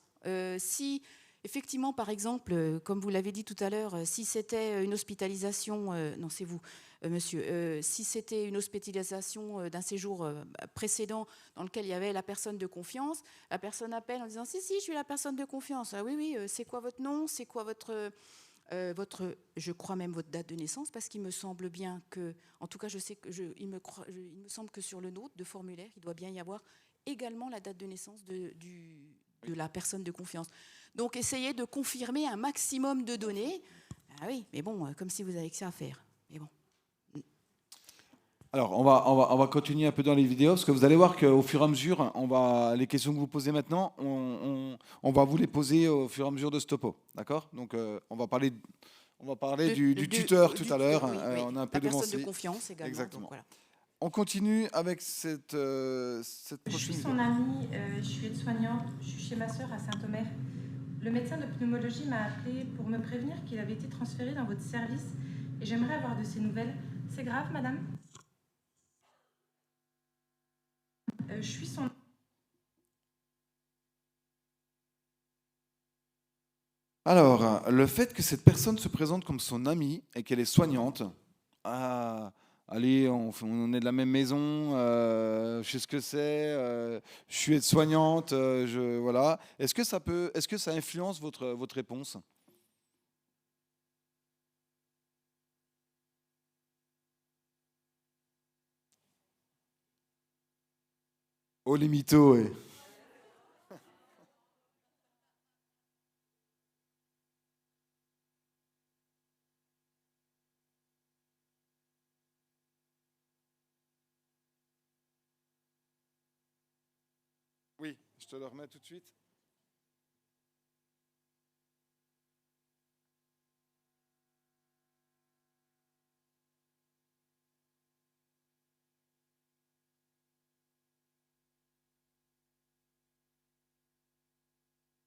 Si effectivement, par exemple, comme vous l'avez dit tout à l'heure, si c'était une hospitalisation, non, c'est vous. monsieur. Si c'était une hospitalisation d'un séjour précédent dans lequel il y avait la personne de confiance, la personne appelle en disant « Si, je suis la personne de confiance. Ah, oui, c'est quoi votre nom? C'est quoi je crois même votre date de naissance, parce qu'il me semble bien que, en tout cas, il me semble que sur le nôtre de formulaire, il doit bien y avoir également la date de naissance de la personne de confiance. Donc, essayez de confirmer un maximum de données. Ah oui, mais bon, comme si vous avez que ça à faire. Mais bon. Alors, on va continuer un peu dans les vidéos, parce que vous allez voir qu'au fur et à mesure, les questions que vous posez maintenant, on va vous les poser au fur et à mesure de ce topo. D'accord? Donc, on va parler du tuteur tout à l'heure. Oui, on a un peu la personne devancé. de confiance également. Exactement. Donc, voilà. On continue avec cette prochaine Je suis vidéo. son amie, je suis aide-soignante, je suis chez ma sœur à Saint-Omer. Le médecin de pneumologie m'a appelé pour me prévenir qu'il avait été transféré dans votre service et j'aimerais avoir de ses nouvelles. C'est grave, madame? Je suis son... Alors, le fait que cette personne se présente comme son amie et qu'elle est soignante, allez, on est de la même maison, je sais ce que c'est, je suis aide-soignante, voilà. Est-ce que ça influence votre réponse? Oh, les mythos, ouais. Oui, je te le remets tout de suite.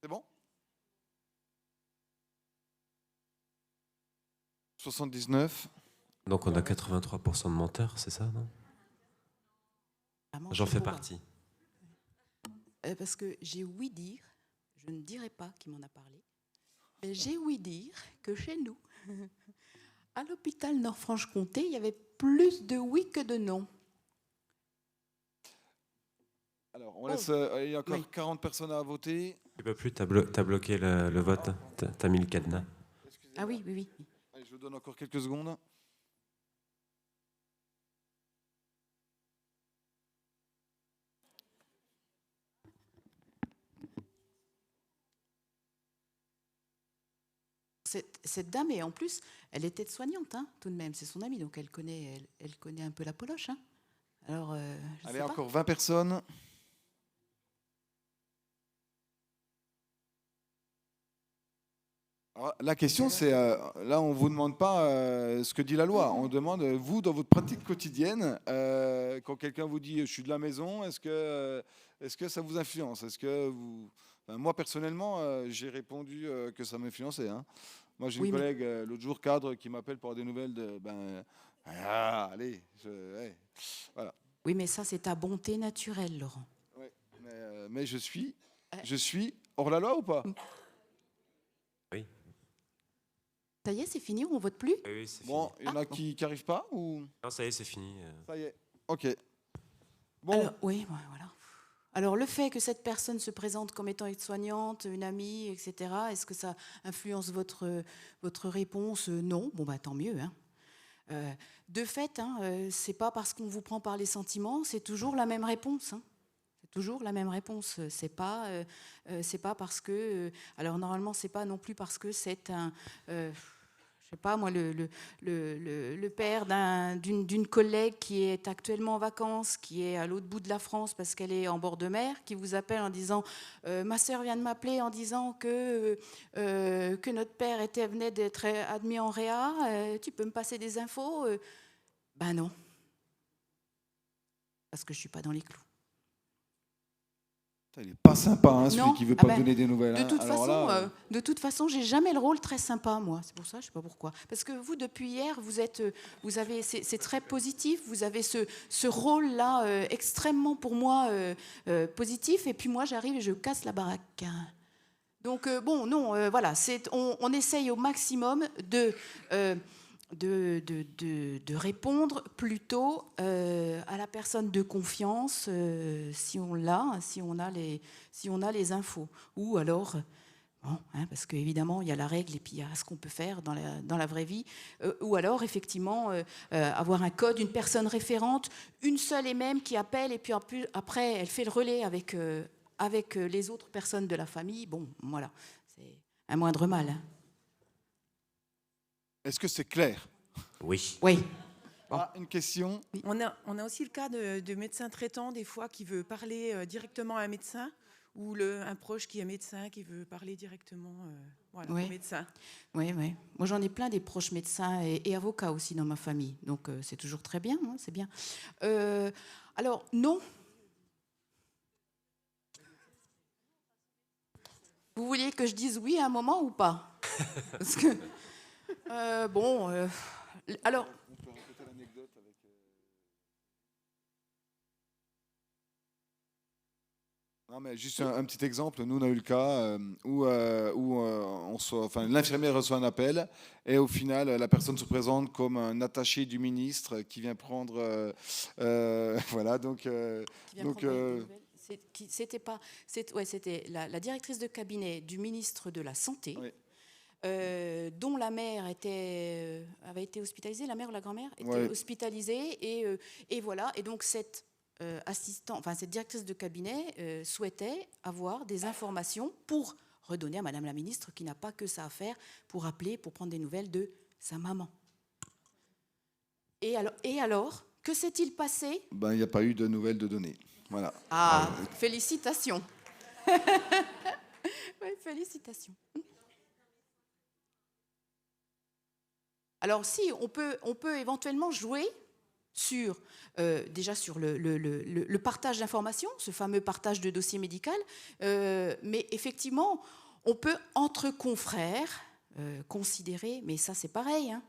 C'est bon? 79. Donc on a 83% de menteurs, c'est ça, non? J'en fais partie. Parce que j'ai ouï dire, je ne dirai pas qui m'en a parlé, mais j'ai ouï dire que chez nous, à l'hôpital Nord-Franche-Comté, il y avait plus de oui que de non. Alors, on laisse, il y a encore 40 personnes à voter. Tu peux plus, t'as bloqué le vote, t'as mis le cadenas. Ah oui, oui, oui. Allez, je vous donne encore quelques secondes. Cette dame, et en plus, elle était soignante, hein, tout de même, c'est son amie, donc elle connaît un peu la poloche. Hein. Alors, allez, encore 20 personnes. Alors, la question, c'est, là, on ne vous demande pas ce que dit la loi. On demande, vous, dans votre pratique quotidienne, quand quelqu'un vous dit « je suis de la maison », est-ce que ça vous influence? Est-ce que vous... moi, personnellement, j'ai répondu que ça m'influençait. Hein. Moi, j'ai une collègue, l'autre jour, cadre, qui m'appelle pour avoir des nouvelles de... allez, voilà. Oui, mais ça, c'est ta bonté naturelle, Laurent. Oui, mais je suis hors la loi ou pas? Oui. Ça y est, c'est fini, on vote plus? Oui, c'est bon, fini. Il y en a qui n'arrivent pas ou... Non, ça y est, c'est fini. Ça y est, ok. Bon. Alors, oui, voilà. Alors, le fait que cette personne se présente comme étant aide-soignante, une amie, etc., est-ce que ça influence votre réponse? Non. Bon, bah, tant mieux. Hein. De fait, hein, c'est pas parce qu'on vous prend par les sentiments, c'est toujours la même réponse. Hein. C'est toujours la même réponse. C'est pas parce que... alors, normalement, c'est pas non plus parce que c'est un... je sais pas moi, le père d'une collègue qui est actuellement en vacances, qui est à l'autre bout de la France parce qu'elle est en bord de mer, qui vous appelle en disant ma sœur vient de m'appeler en disant que notre père venait d'être admis en réa, tu peux me passer des infos? Ben non, parce que je suis pas dans les clous. Il n'est pas sympa, hein, celui qui ne veut pas donner des nouvelles. De toute façon, j'ai jamais le rôle très sympa, moi. C'est pour ça, je ne sais pas pourquoi. Parce que vous, depuis hier, c'est très positif. Vous avez ce rôle-là extrêmement, pour moi, positif. Et puis moi, j'arrive et je casse la baraque. Donc, bon, non, voilà. On essaye au maximum de répondre plutôt à la personne de confiance si on l'a, si on a les infos. Ou alors, bon, parce qu'évidemment, il y a la règle et puis il y a ce qu'on peut faire dans la vraie vie. Ou alors, effectivement, avoir un code, une personne référente, une seule et même qui appelle et puis après, elle fait le relais avec les autres personnes de la famille. Bon, voilà, c'est un moindre mal. Est-ce que c'est clair? Oui. Oui. Une question? On a aussi le cas de médecin traitant, des fois, qui veut parler directement à un médecin, ou un proche qui est médecin, qui veut parler directement au médecin. Oui, oui. Moi, j'en ai plein des proches médecins et avocats aussi dans ma famille. Donc, c'est toujours très bien, hein, c'est bien. Alors, non. Vous vouliez que je dise oui à un moment ou pas? Parce que, alors... On peut répéter l'anecdote avec... Non, mais juste un petit exemple. Nous, on a eu le cas où l'infirmière reçoit un appel et au final, la personne se présente comme un attaché du ministre qui vient prendre... voilà, donc... C'était la directrice de cabinet du ministre de la Santé, oui. Dont la mère avait été hospitalisée, la mère ou la grand-mère était hospitalisée, et voilà. Et donc cette directrice de cabinet souhaitait avoir des informations pour redonner à Madame la ministre, qui n'a pas que ça à faire, pour appeler, pour prendre des nouvelles de sa maman. Et alors, que s'est-il passé? Il n'y a pas eu de nouvelles de données. Voilà. Félicitations. Félicitations. Alors si, on peut éventuellement jouer sur le partage d'informations, ce fameux partage de dossier médical, mais effectivement, on peut entre confrères considérer, mais ça c'est pareil, hein,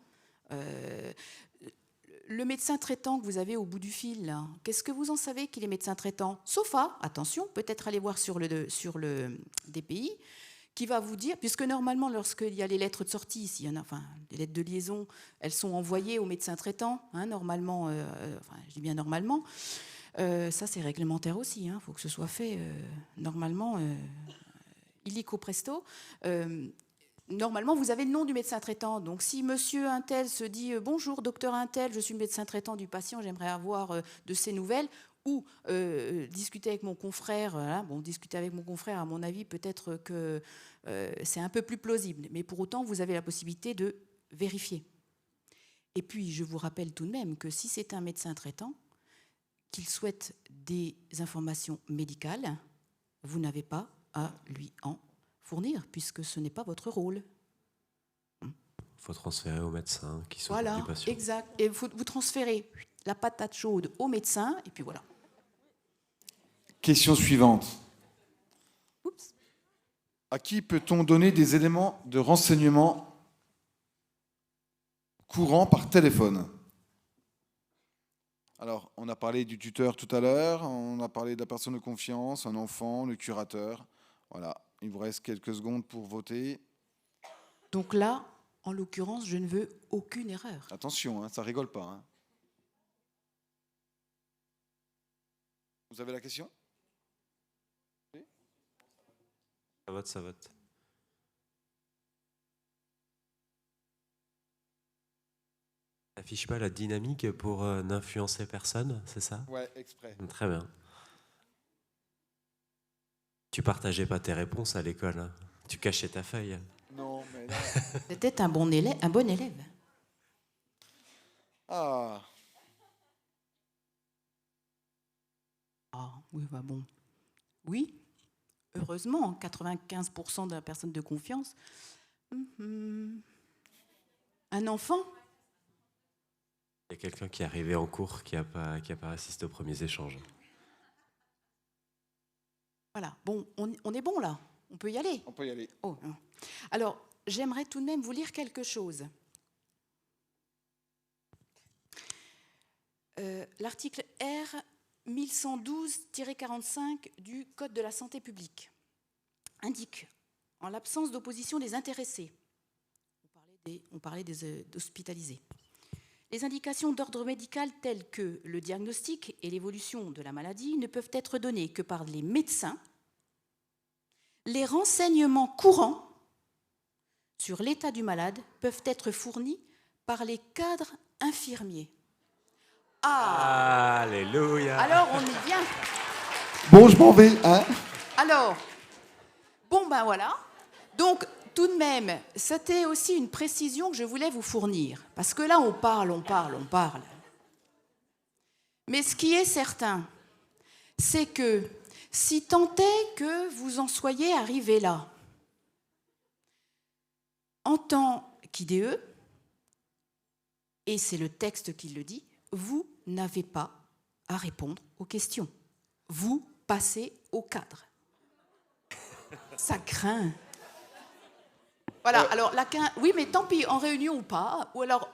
le médecin traitant que vous avez au bout du fil, là, qu'est-ce que vous en savez qu'il est médecin traitant? Sauf attention, peut-être aller voir sur le DPI, qui va vous dire, puisque normalement, lorsqu'il y a les lettres de sortie, s'il y en a, les lettres de liaison, elles sont envoyées au médecin traitant, hein, normalement, je dis bien normalement, ça c'est réglementaire aussi, faut que ce soit fait normalement, illico presto. Normalement, vous avez le nom du médecin traitant. Donc, si monsieur Untel se dit « Bonjour, docteur Untel, je suis le médecin traitant du patient, j'aimerais avoir de ses nouvelles », ou discuter avec mon confrère, discuter avec mon confrère, à mon avis, peut-être que c'est un peu plus plausible. Mais pour autant, vous avez la possibilité de vérifier. Et puis, je vous rappelle tout de même que si c'est un médecin traitant, qu'il souhaite des informations médicales, vous n'avez pas à lui en fournir, puisque ce n'est pas votre rôle. Il faut transférer au médecin qui s'occupe du patient. Voilà, exact. Et vous transférez la patate chaude au médecin, et puis voilà. Question suivante. Oups. À qui peut-on donner des éléments de renseignement courants par téléphone? Alors, on a parlé du tuteur tout à l'heure, on a parlé de la personne de confiance, un enfant, le curateur. Voilà. Il vous reste quelques secondes pour voter. Donc là, en l'occurrence, je ne veux aucune erreur. Attention, ça rigole pas. Vous avez la question? Oui. Ça vote. Affiche pas la dynamique pour n'influencer personne, c'est ça? Ouais, exprès. Très bien. Tu partageais pas tes réponses à l'école, hein. Tu cachais ta feuille. Non, mais... C'était un bon élève. Ah, oui, bon. Oui, heureusement, 95% de la personne de confiance. Un enfant? Il y a quelqu'un qui est arrivé en cours qui a pas assisté aux premiers échanges. Voilà, bon, on est bon là, on peut y aller. on peut y aller. Oh. Alors, j'aimerais tout de même vous lire quelque chose. L'article R 1112-45 du Code de la santé publique indique, en l'absence d'opposition des intéressés, vous parlez on parlait des hospitalisés. Les indications d'ordre médical telles que le diagnostic et l'évolution de la maladie ne peuvent être données que par les médecins. Les renseignements courants sur l'état du malade peuvent être fournis par les cadres infirmiers. Ah! Alléluia! Alors, on y vient. Bon, je m'en vais, hein? Alors, bon ben voilà. Donc, tout de même, c'était aussi une précision que je voulais vous fournir. Parce que là, on parle. Mais ce qui est certain, c'est que si tant est que vous en soyez arrivé là, en tant qu'IDE, et c'est le texte qui le dit, vous n'avez pas à répondre aux questions. Vous passez au cadre. Ça craint. Voilà, alors oui, mais tant pis, en réunion ou pas, ou alors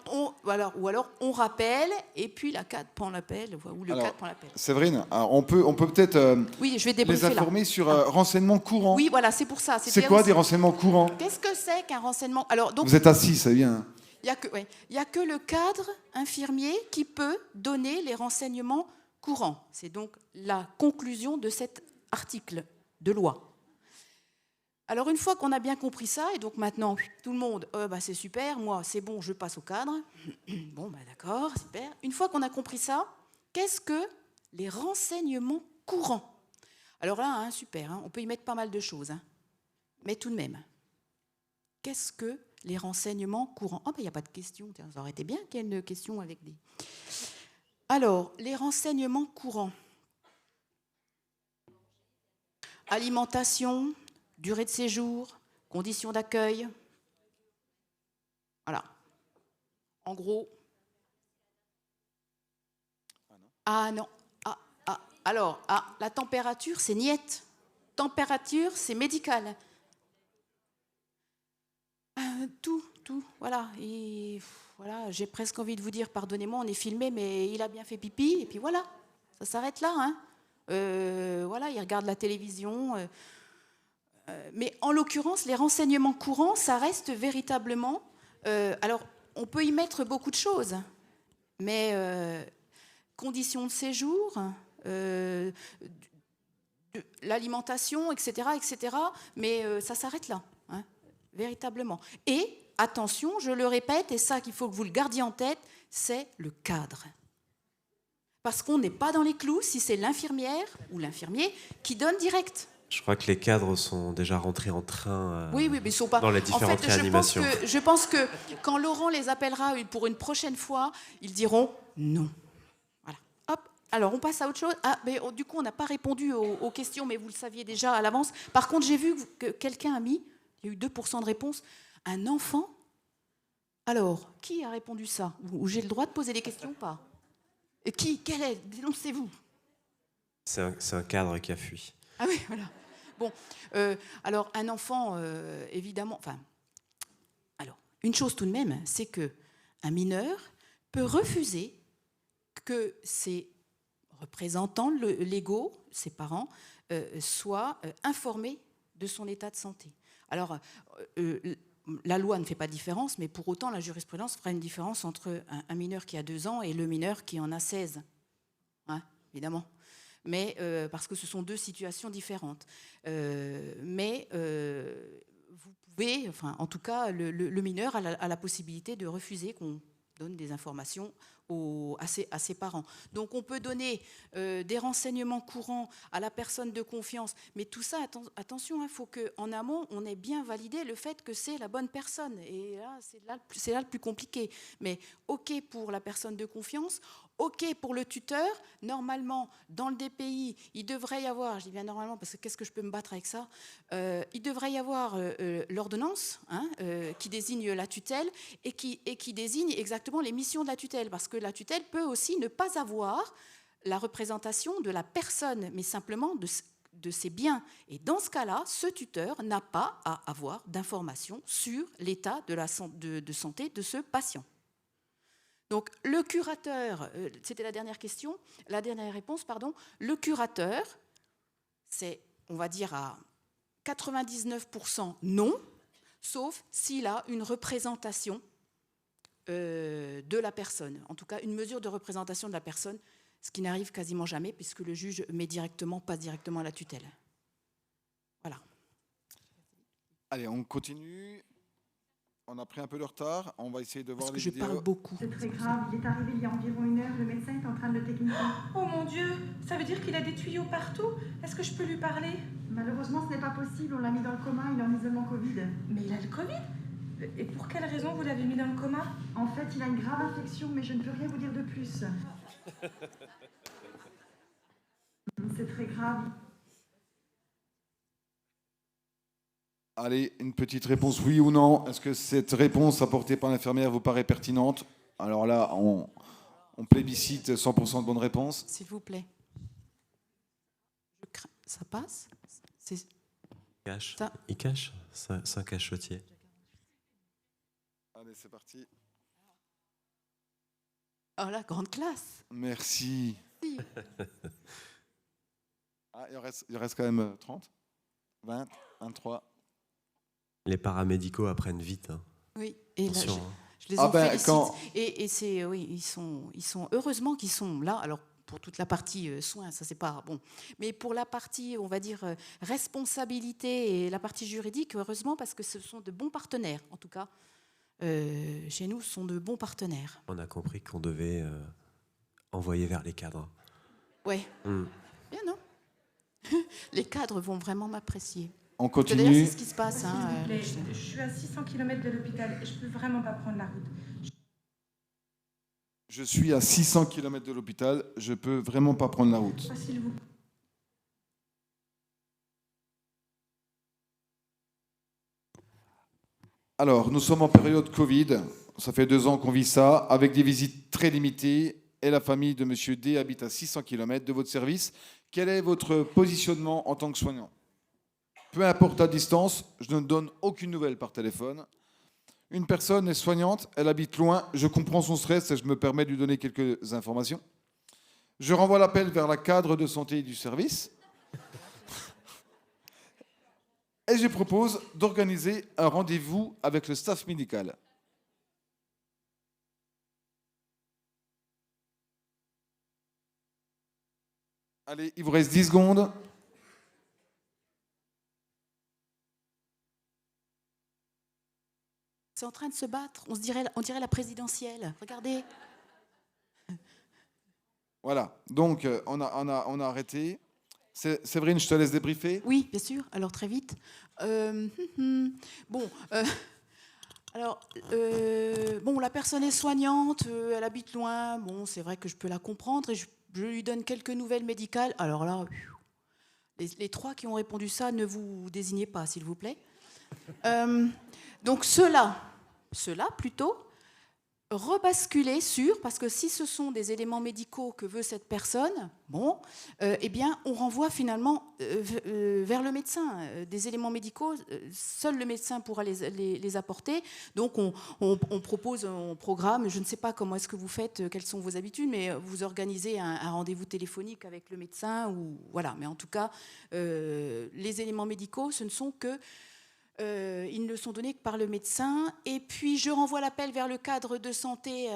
on rappelle, et puis la cadre prend l'appel, ou le cadre prend l'appel. Séverine, on peut peut-être oui, je vais débriefer les informer là. sur renseignements courants. Oui, voilà, c'est pour ça. C'est quoi des renseignements courants? Qu'est-ce que c'est qu'un renseignement? Alors, donc, vous êtes assis, c'est bien. Il n'y a que le cadre infirmier qui peut donner les renseignements courants. C'est donc la conclusion de cet article de loi. Alors, une fois qu'on a bien compris ça, et donc maintenant, tout le monde, c'est super, moi, c'est bon, je passe au cadre. Bon, d'accord, super. Une fois qu'on a compris ça, qu'est-ce que les renseignements courants? Alors là, super, on peut y mettre pas mal de choses. Mais tout de même, qu'est-ce que les renseignements courants? Il n'y a pas de question. Tiens, ça aurait été bien qu'il y ait une question avec des... Alors, les renseignements courants. Alimentation, durée de séjour, conditions d'accueil. Voilà. En gros. Alors, la température, c'est niette. Température, c'est médical. Tout, voilà. Et voilà, j'ai presque envie de vous dire, pardonnez-moi, on est filmé, mais il a bien fait pipi, et puis voilà, ça s'arrête là. Voilà, il regarde la télévision. Mais en l'occurrence, les renseignements courants, ça reste véritablement... alors, on peut y mettre beaucoup de choses, mais conditions de séjour, l'alimentation, etc., mais ça s'arrête là, véritablement. Et, attention, je le répète, et ça qu'il faut que vous le gardiez en tête, c'est le cadre. Parce qu'on n'est pas dans les clous si c'est l'infirmière ou l'infirmier qui donne direct. Je crois que les cadres sont déjà rentrés en train oui, mais ils sont pas... dans les différentes réanimations. Je pense que quand Laurent les appellera pour une prochaine fois, ils diront non. Voilà. Hop. Alors, on passe à autre chose. Mais du coup, on n'a pas répondu aux questions, mais vous le saviez déjà à l'avance. Par contre, j'ai vu que quelqu'un a mis, il y a eu 2% de réponses, un enfant. Alors, qui a répondu ça? Ou j'ai le droit de poser des questions ou pas? Et qui? Quel est? Dénoncez-vous. C'est un cadre qui a fui. Ah oui, voilà. Bon, alors un enfant, évidemment... Alors, une chose tout de même, c'est qu'un mineur peut refuser que ses représentants légaux, ses parents, soient informés de son état de santé. Alors, la loi ne fait pas de différence, mais pour autant, la jurisprudence fera une différence entre un mineur qui a 2 ans et le mineur qui en a 16. Évidemment. Mais parce que ce sont 2 situations différentes. Mais vous pouvez, en tout cas, le mineur a la possibilité de refuser qu'on donne des informations à ses parents. Donc on peut donner des renseignements courants à la personne de confiance, mais tout ça, attention, il faut qu'en amont, on ait bien validé le fait que c'est la bonne personne. Et là, c'est là le plus compliqué. Mais OK pour la personne de confiance, OK pour le tuteur. Normalement, dans le DPI, il devrait y avoir, je dis bien normalement parce que qu'est-ce que je peux me battre avec ça, il devrait y avoir l'ordonnance qui désigne la tutelle et qui désigne exactement les missions de la tutelle, parce que la tutelle peut aussi ne pas avoir la représentation de la personne, mais simplement de ses biens. Et dans ce cas-là, ce tuteur n'a pas à avoir d'informations sur l'état de santé de ce patient. Donc le curateur, c'était la dernière réponse, le curateur, c'est, on va dire à 99% non, sauf s'il a une représentation de la personne, en tout cas une mesure de représentation de la personne, ce qui n'arrive quasiment jamais puisque le juge passe directement à la tutelle. Voilà. Allez, on continue. On a pris un peu de retard. On va essayer de voir Parce que les je vidéos. parle beaucoup. C'est très grave, il est arrivé il y a environ 1 heure, le médecin est en train de le techniquer. Oh mon Dieu, ça veut dire qu'il a des tuyaux partout. Est-ce que je peux lui parler? Malheureusement, ce n'est pas possible, on l'a mis dans le coma, il est en isolement Covid. Mais il a le Covid? Et pour quelle raison vous l'avez mis dans le coma? En fait, il a une grave infection, mais je ne peux rien vous dire de plus. C'est très grave. Allez, une petite réponse oui ou non. Est-ce que cette réponse apportée par l'infirmière vous paraît pertinente? Alors là, on plébiscite 100% de bonnes réponses. S'il vous plaît. Ça passe? Cache. Ça. Il cache. C'est un cachotier. Allez, c'est parti. Oh la grande classe. Merci. Si. Ah, il reste quand même 30, 20, 23. Les paramédicaux apprennent vite. Hein. Oui, et là, Attention, je les Ah en ben, félicite. quand- Et c'est, oui, ils sont heureusement qu'ils sont là. Alors, pour toute la partie soins, ça c'est pas bon. Mais pour la partie, on va dire, responsabilité et la partie juridique, heureusement, parce que ce sont de bons partenaires. En tout cas, chez nous, ce sont de bons partenaires. on a compris qu'on devait envoyer vers les cadres. Ouais. Bien, non? Les cadres vont vraiment m'apprécier. On Parce que continue. d'ailleurs, c'est ce qui se passe. S'il vous plaît, je suis à 600 km de l'hôpital et je peux vraiment pas prendre la route. Je suis à 600 km de l'hôpital. Je peux vraiment pas prendre la route. S'il vous plaît. Alors, nous sommes en période Covid. Ça fait 2 ans qu'on vit ça, avec des visites très limitées. Et la famille de Monsieur D habite à 600 km de votre service. Quel est votre positionnement en tant que soignant? Peu importe la distance, je ne donne aucune nouvelle par téléphone. Une personne est soignante, elle habite loin, je comprends son stress et je me permets de lui donner quelques informations. Je renvoie l'appel vers la cadre de santé du service. Et je propose d'organiser un rendez-vous avec le staff médical. Allez, il vous reste 10 secondes. C'est en train de se battre. On dirait la présidentielle. Regardez. Voilà, donc on a arrêté. Séverine, je te laisse débriefer. Oui, bien sûr. Alors, très vite. Bon, la personne est soignante, elle habite loin. Bon, c'est vrai que je peux la comprendre et je lui donne quelques nouvelles médicales. Alors là, les 3 qui ont répondu ça, ne vous désignez pas, s'il vous plaît. Donc, ceux-là plutôt, rebasculer sur, parce que si ce sont des éléments médicaux que veut cette personne, eh bien, on renvoie finalement vers le médecin. Des éléments médicaux, seul le médecin pourra les apporter. Donc, on propose, on programme, je ne sais pas comment est-ce que vous faites, quelles sont vos habitudes, mais vous organisez un rendez-vous téléphonique avec le médecin, ou voilà. Mais en tout cas, les éléments médicaux, ce ne sont que ils ne sont donnés que par le médecin. Et puis, je renvoie l'appel vers le cadre de santé,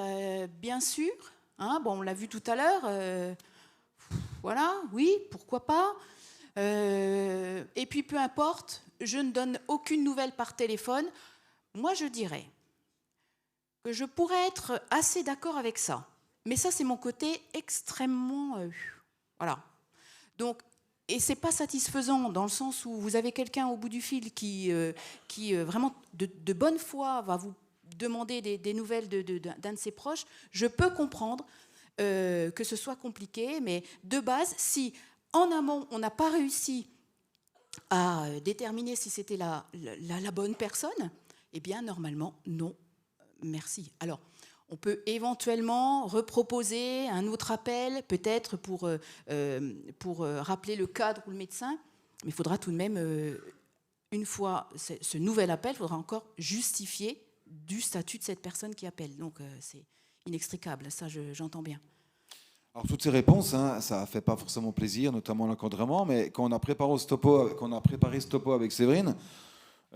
bien sûr. Hein, on l'a vu tout à l'heure. Voilà, oui, pourquoi pas. Et puis, peu importe, je ne donne aucune nouvelle par téléphone. Moi, je dirais que je pourrais être assez d'accord avec ça. Mais ça, c'est mon côté extrêmement... voilà. Donc, et c'est pas satisfaisant dans le sens où vous avez quelqu'un au bout du fil qui vraiment de bonne foi va vous demander des nouvelles d'un de ses proches. Je peux comprendre que ce soit compliqué, mais de base, si en amont on n'a pas réussi à déterminer si c'était la bonne personne, eh bien normalement non, merci. Alors, on peut éventuellement reproposer un autre appel, peut-être pour rappeler le cadre ou le médecin, mais il faudra tout de même, une fois ce nouvel appel, il faudra encore justifier du statut de cette personne qui appelle. Donc c'est inextricable, ça j'entends bien. Alors toutes ces réponses, ça ne fait pas forcément plaisir, notamment l'encadrement, mais quand on a préparé ce topo avec Séverine,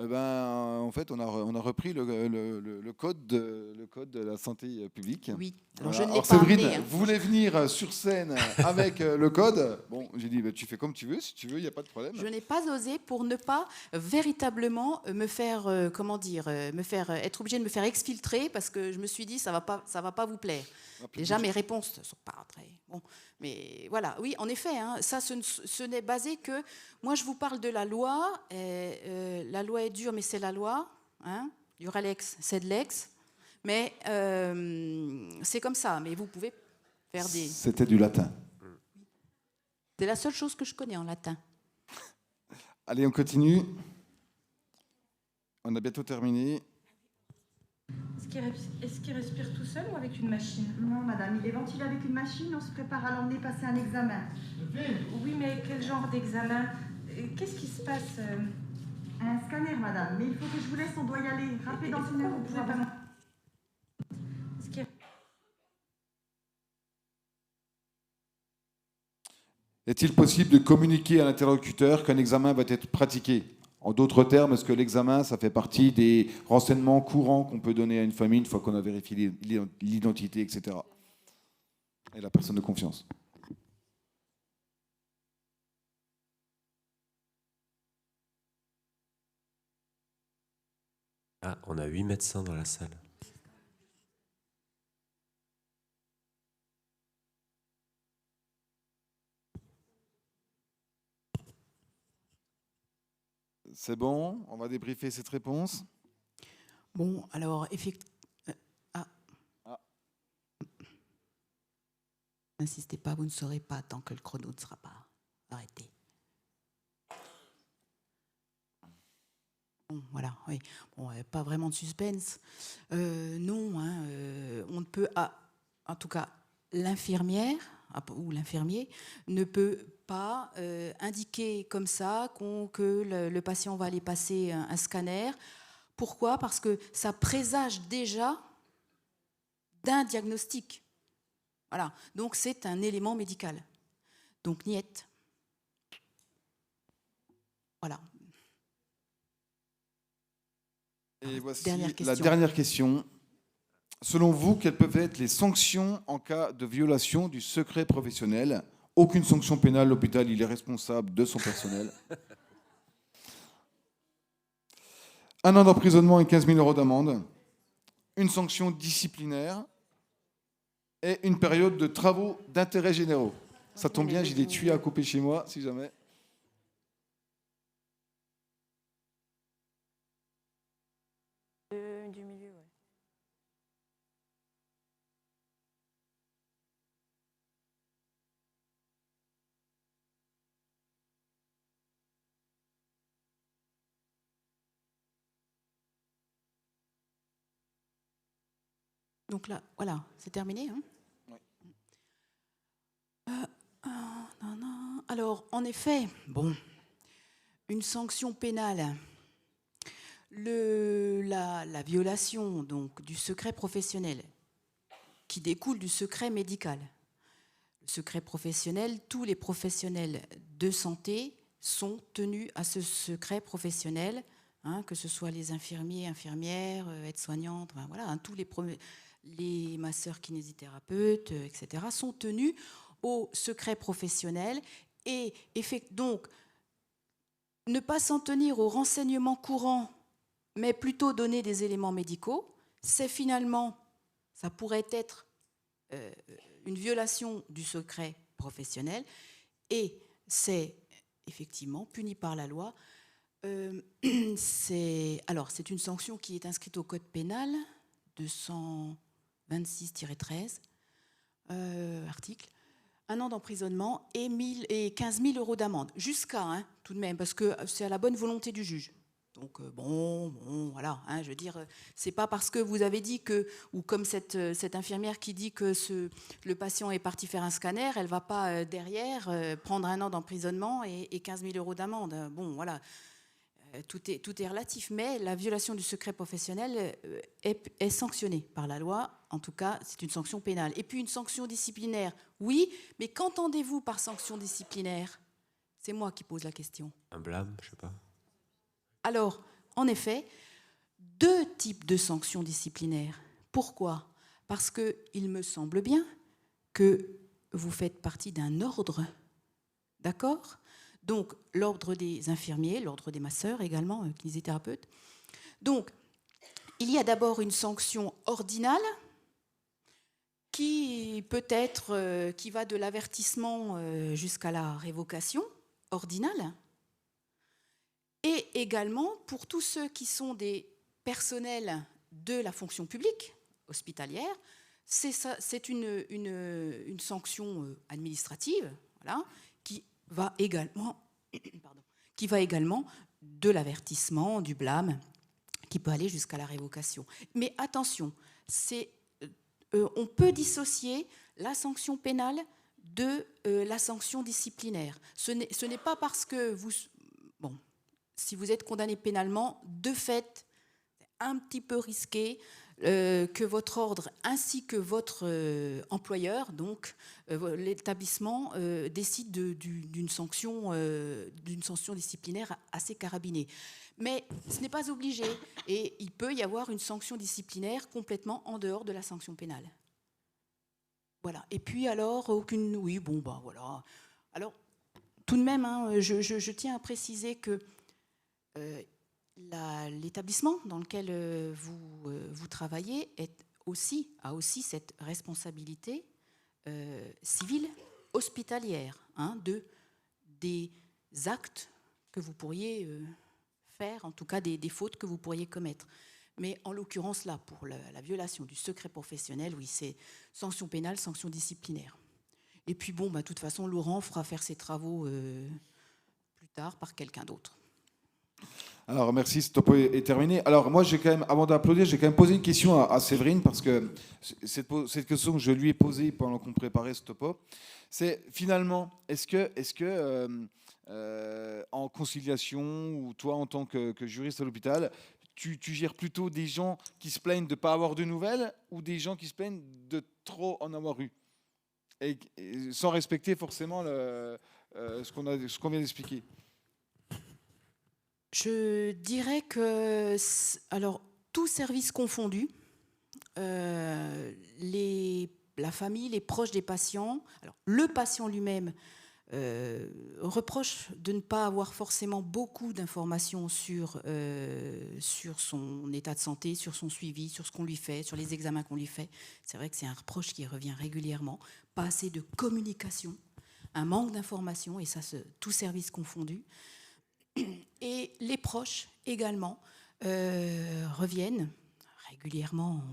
En fait, on a repris le code de la santé publique. Oui, alors je ne l'ai pas Séverine amené, hein. voulait venir sur scène avec le code. Bon, j'ai dit, tu fais comme tu veux, si tu veux, il n'y a pas de problème. Je n'ai pas osé pour ne pas véritablement me faire, être obligée de me faire exfiltrer, parce que je me suis dit, ça va pas vous plaire. Déjà, mes réponses ne sont pas très... Bon, mais voilà, oui, en effet, hein, ça, ce n'est basé que... Moi, je vous parle de la loi. La loi est dure, mais c'est la loi. Hein, dura lex, sed lex. Mais c'est comme ça. Mais vous pouvez faire des... C'était du latin. C'est la seule chose que je connais en latin. Allez, on continue. On a bientôt terminé. Est-ce qu'il respire tout seul ou avec une machine? Non, madame, il est ventilé avec une machine, on se prépare à l'emmener passer un examen. Oui, mais quel genre d'examen? Qu'est-ce qui se passe? Un scanner, madame, mais il faut que je vous laisse, on doit y aller. Rappelez dans une heure, vous pouvez pas... Est-il possible de communiquer à l'interlocuteur qu'un examen va être pratiqué? En d'autres termes, est-ce que l'examen, ça fait partie des renseignements courants qu'on peut donner à une famille une fois qu'on a vérifié l'identité, etc. Et la personne de confiance. Ah, on a 8 médecins dans la salle. C'est bon, on va débriefer cette réponse. Bon, alors, effectivement... N'insistez pas, vous ne saurez pas tant que le chrono ne sera pas arrêté. Bon, voilà, oui. Bon, pas vraiment de suspense. Non, hein, on ne peut... en tout cas, l'infirmière ou l'infirmier ne peut pas indiquer comme ça que le patient va aller passer un scanner. Pourquoi? Parce que ça présage déjà d'un diagnostic. Voilà, donc c'est un élément médical. Donc niette. Voilà. Et voici Dernière la dernière question. Selon vous, quelles peuvent être les sanctions en cas de violation du secret professionnel? Aucune sanction pénale, l'hôpital, il est responsable de son personnel. 1 an d'emprisonnement et 15 000 € d'amende. Une sanction disciplinaire et une période de travaux d'intérêt généraux. Ça tombe bien, j'ai des tuyaux à couper chez moi, si jamais. Du milieu, ouais. Donc là, voilà, c'est terminé. Hein. Oui. Alors, en effet, bon, une sanction pénale, la violation donc, du secret professionnel qui découle du secret médical. Le secret professionnel, tous les professionnels de santé sont tenus à ce secret professionnel, hein, que ce soit les infirmiers, infirmières, aides-soignantes, enfin, voilà, hein, tous les masseurs kinésithérapeutes, etc., sont tenus au secret professionnel et donc ne pas s'en tenir aux renseignements courants, mais plutôt donner des éléments médicaux, c'est finalement, ça pourrait être une violation du secret professionnel et c'est effectivement puni par la loi. C'est une sanction qui est inscrite au code pénal 226-13, article, 1 an d'emprisonnement et 15 000 € d'amende. Jusqu'à, hein, tout de même, parce que c'est à la bonne volonté du juge. Donc, bon, voilà, hein, je veux dire, c'est pas parce que vous avez dit que, ou comme cette infirmière qui dit que le patient est parti faire un scanner, elle va pas derrière prendre 1 an d'emprisonnement et 15 000 € d'amende. Bon, voilà. Tout est relatif, mais la violation du secret professionnel est sanctionnée par la loi. En tout cas, c'est une sanction pénale. Et puis une sanction disciplinaire, oui, mais qu'entendez-vous par sanction disciplinaire? C'est moi qui pose la question. Un blâme, je sais pas. Alors, en effet, 2 types de sanctions disciplinaires. Pourquoi ? Parce qu'il me semble bien que vous faites partie d'un ordre, d'accord ? Donc, l'ordre des infirmiers, l'ordre des masseurs également, kinésithérapeutes. Donc, il y a d'abord une sanction ordinale qui peut être, qui va de l'avertissement jusqu'à la révocation ordinale. Et également, pour tous ceux qui sont des personnels de la fonction publique hospitalière, c'est une sanction administrative, voilà, qui va également de l'avertissement, du blâme, qui peut aller jusqu'à la révocation. Mais attention, on peut dissocier la sanction pénale de la sanction disciplinaire. Ce n'est pas parce que si vous êtes condamné pénalement, de fait, c'est un petit peu risqué que votre ordre ainsi que votre employeur, donc l'établissement, décide d'une sanction disciplinaire assez carabinée. Mais ce n'est pas obligé et il peut y avoir une sanction disciplinaire complètement en dehors de la sanction pénale. Voilà. Et puis alors, voilà. Alors, tout de même, je tiens à préciser que l'établissement dans lequel vous travaillez a aussi cette responsabilité civile hospitalière des actes que vous pourriez faire, en tout cas des fautes que vous pourriez commettre. Mais en l'occurrence là, pour la violation du secret professionnel, oui, c'est sanction pénale, sanction disciplinaire. Et puis de toute façon, Laurent fera faire ses travaux plus tard par quelqu'un d'autre. Alors merci, ce topo est terminé. Alors moi, avant d'applaudir, j'ai quand même posé une question à Séverine, parce que cette question que je lui ai posée pendant qu'on préparait ce topo, c'est finalement, est-ce que en conciliation, ou toi en tant que juriste à l'hôpital, tu gères plutôt des gens qui se plaignent de ne pas avoir de nouvelles, ou des gens qui se plaignent de trop en avoir eu, et sans respecter forcément ce qu'on vient d'expliquer? Je dirais que, alors, tout service confondu, la famille, les proches des patients, alors, le patient lui-même reproche de ne pas avoir forcément beaucoup d'informations sur son état de santé, sur son suivi, sur ce qu'on lui fait, sur les examens qu'on lui fait. C'est vrai que c'est un reproche qui revient régulièrement. Pas assez de communication, un manque d'informations, et ça, tout service confondu. Et les proches également reviennent régulièrement,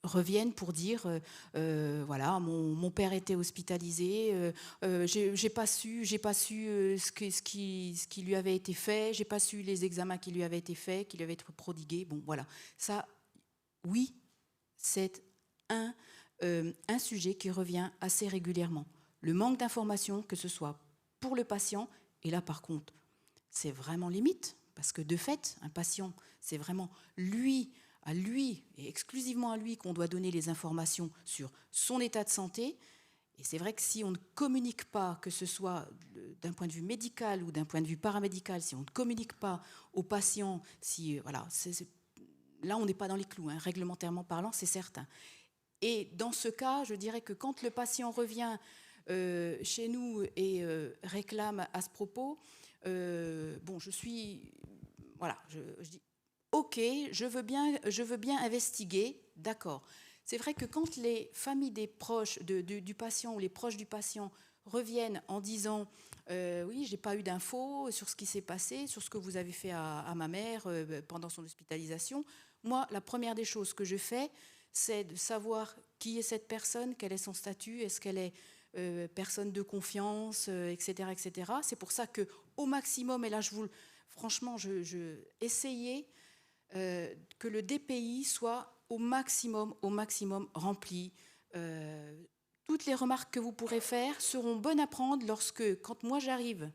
reviennent pour dire mon père était hospitalisé, j'ai pas su ce qui lui avait été fait, j'ai pas su les examens qui lui avaient été faits, qui lui avaient été prodigués. Bon, voilà, ça, oui, c'est un sujet qui revient assez régulièrement. Le manque d'informations, que ce soit pour le patient, et là par contre, c'est vraiment limite, parce que de fait, un patient, c'est vraiment à lui, et exclusivement à lui, qu'on doit donner les informations sur son état de santé. Et c'est vrai que si on ne communique pas, que ce soit d'un point de vue médical ou d'un point de vue paramédical, si on ne communique pas au patient, là on n'est pas dans les clous, réglementairement parlant, c'est certain. Et dans ce cas, je dirais que quand le patient revient chez nous et réclame à ce propos, je dis ok, je veux bien investiguer, d'accord. C'est vrai que quand les familles des proches du patient ou les proches du patient reviennent en disant oui, j'ai pas eu d'infos sur ce qui s'est passé, sur ce que vous avez fait à ma mère pendant son hospitalisation, moi, la première des choses que je fais, c'est de savoir qui est cette personne, quel est son statut, est-ce qu'elle est personne de confiance, etc., etc. C'est pour ça qu'au maximum, et là, franchement, essayez que le DPI soit au maximum rempli. Toutes les remarques que vous pourrez faire seront bonnes à prendre quand moi j'arrive,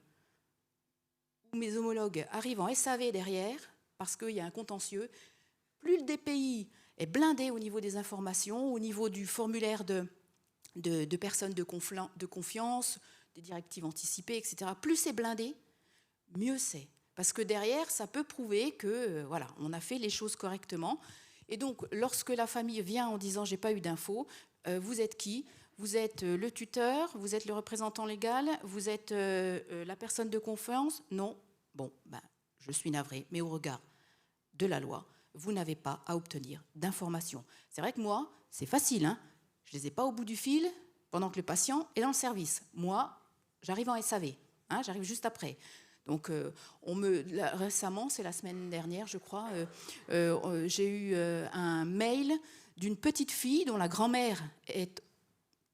ou mes homologues arrivent en SAV derrière, parce qu'il y a un contentieux. Plus le DPI est blindé au niveau des informations, au niveau du formulaire de personnes de confiance, des directives anticipées, etc. Plus c'est blindé, mieux c'est. Parce que derrière, ça peut prouver que voilà, on a fait les choses correctement. Et donc, lorsque la famille vient en disant « j'ai pas eu d'infos », vous êtes qui ? Vous êtes le tuteur, vous êtes le représentant légal, vous êtes la personne de confiance ? Non. Bon, je suis navrée, mais au regard de la loi, vous n'avez pas à obtenir d'informations. C'est vrai que moi, c'est facile, hein, je ne les ai pas au bout du fil pendant que le patient est dans le service. Moi, j'arrive en SAV, hein, j'arrive juste après. Donc, récemment, c'est la semaine dernière, je crois, j'ai eu un mail d'une petite fille dont la grand-mère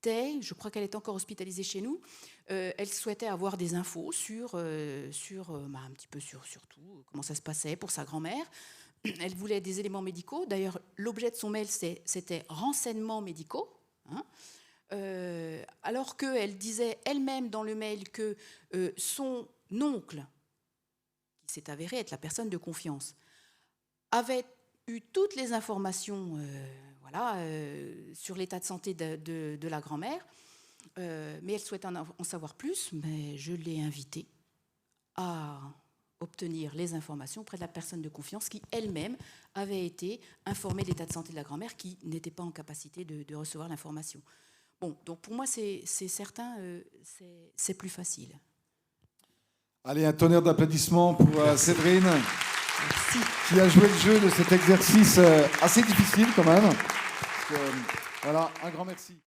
je crois qu'elle est encore hospitalisée chez nous. Elle souhaitait avoir des infos sur un petit peu sur tout, comment ça se passait pour sa grand-mère. Elle voulait des éléments médicaux. D'ailleurs, l'objet de son mail, c'était renseignements médicaux. Hein. Alors qu'elle disait elle-même dans le mail que son oncle, qui s'est avéré être la personne de confiance, avait eu toutes les informations sur l'état de santé de la grand-mère, mais elle souhaitait en savoir plus, mais je l'ai invitée à obtenir les informations auprès de la personne de confiance qui elle-même avait été informée de l'état de santé de la grand-mère, qui n'était pas en capacité de recevoir l'information. Bon, donc pour moi, c'est certain, c'est plus facile. Allez, un tonnerre d'applaudissements pour Séverine. Merci. Qui a joué le jeu de cet exercice assez difficile quand même. Voilà, un grand merci.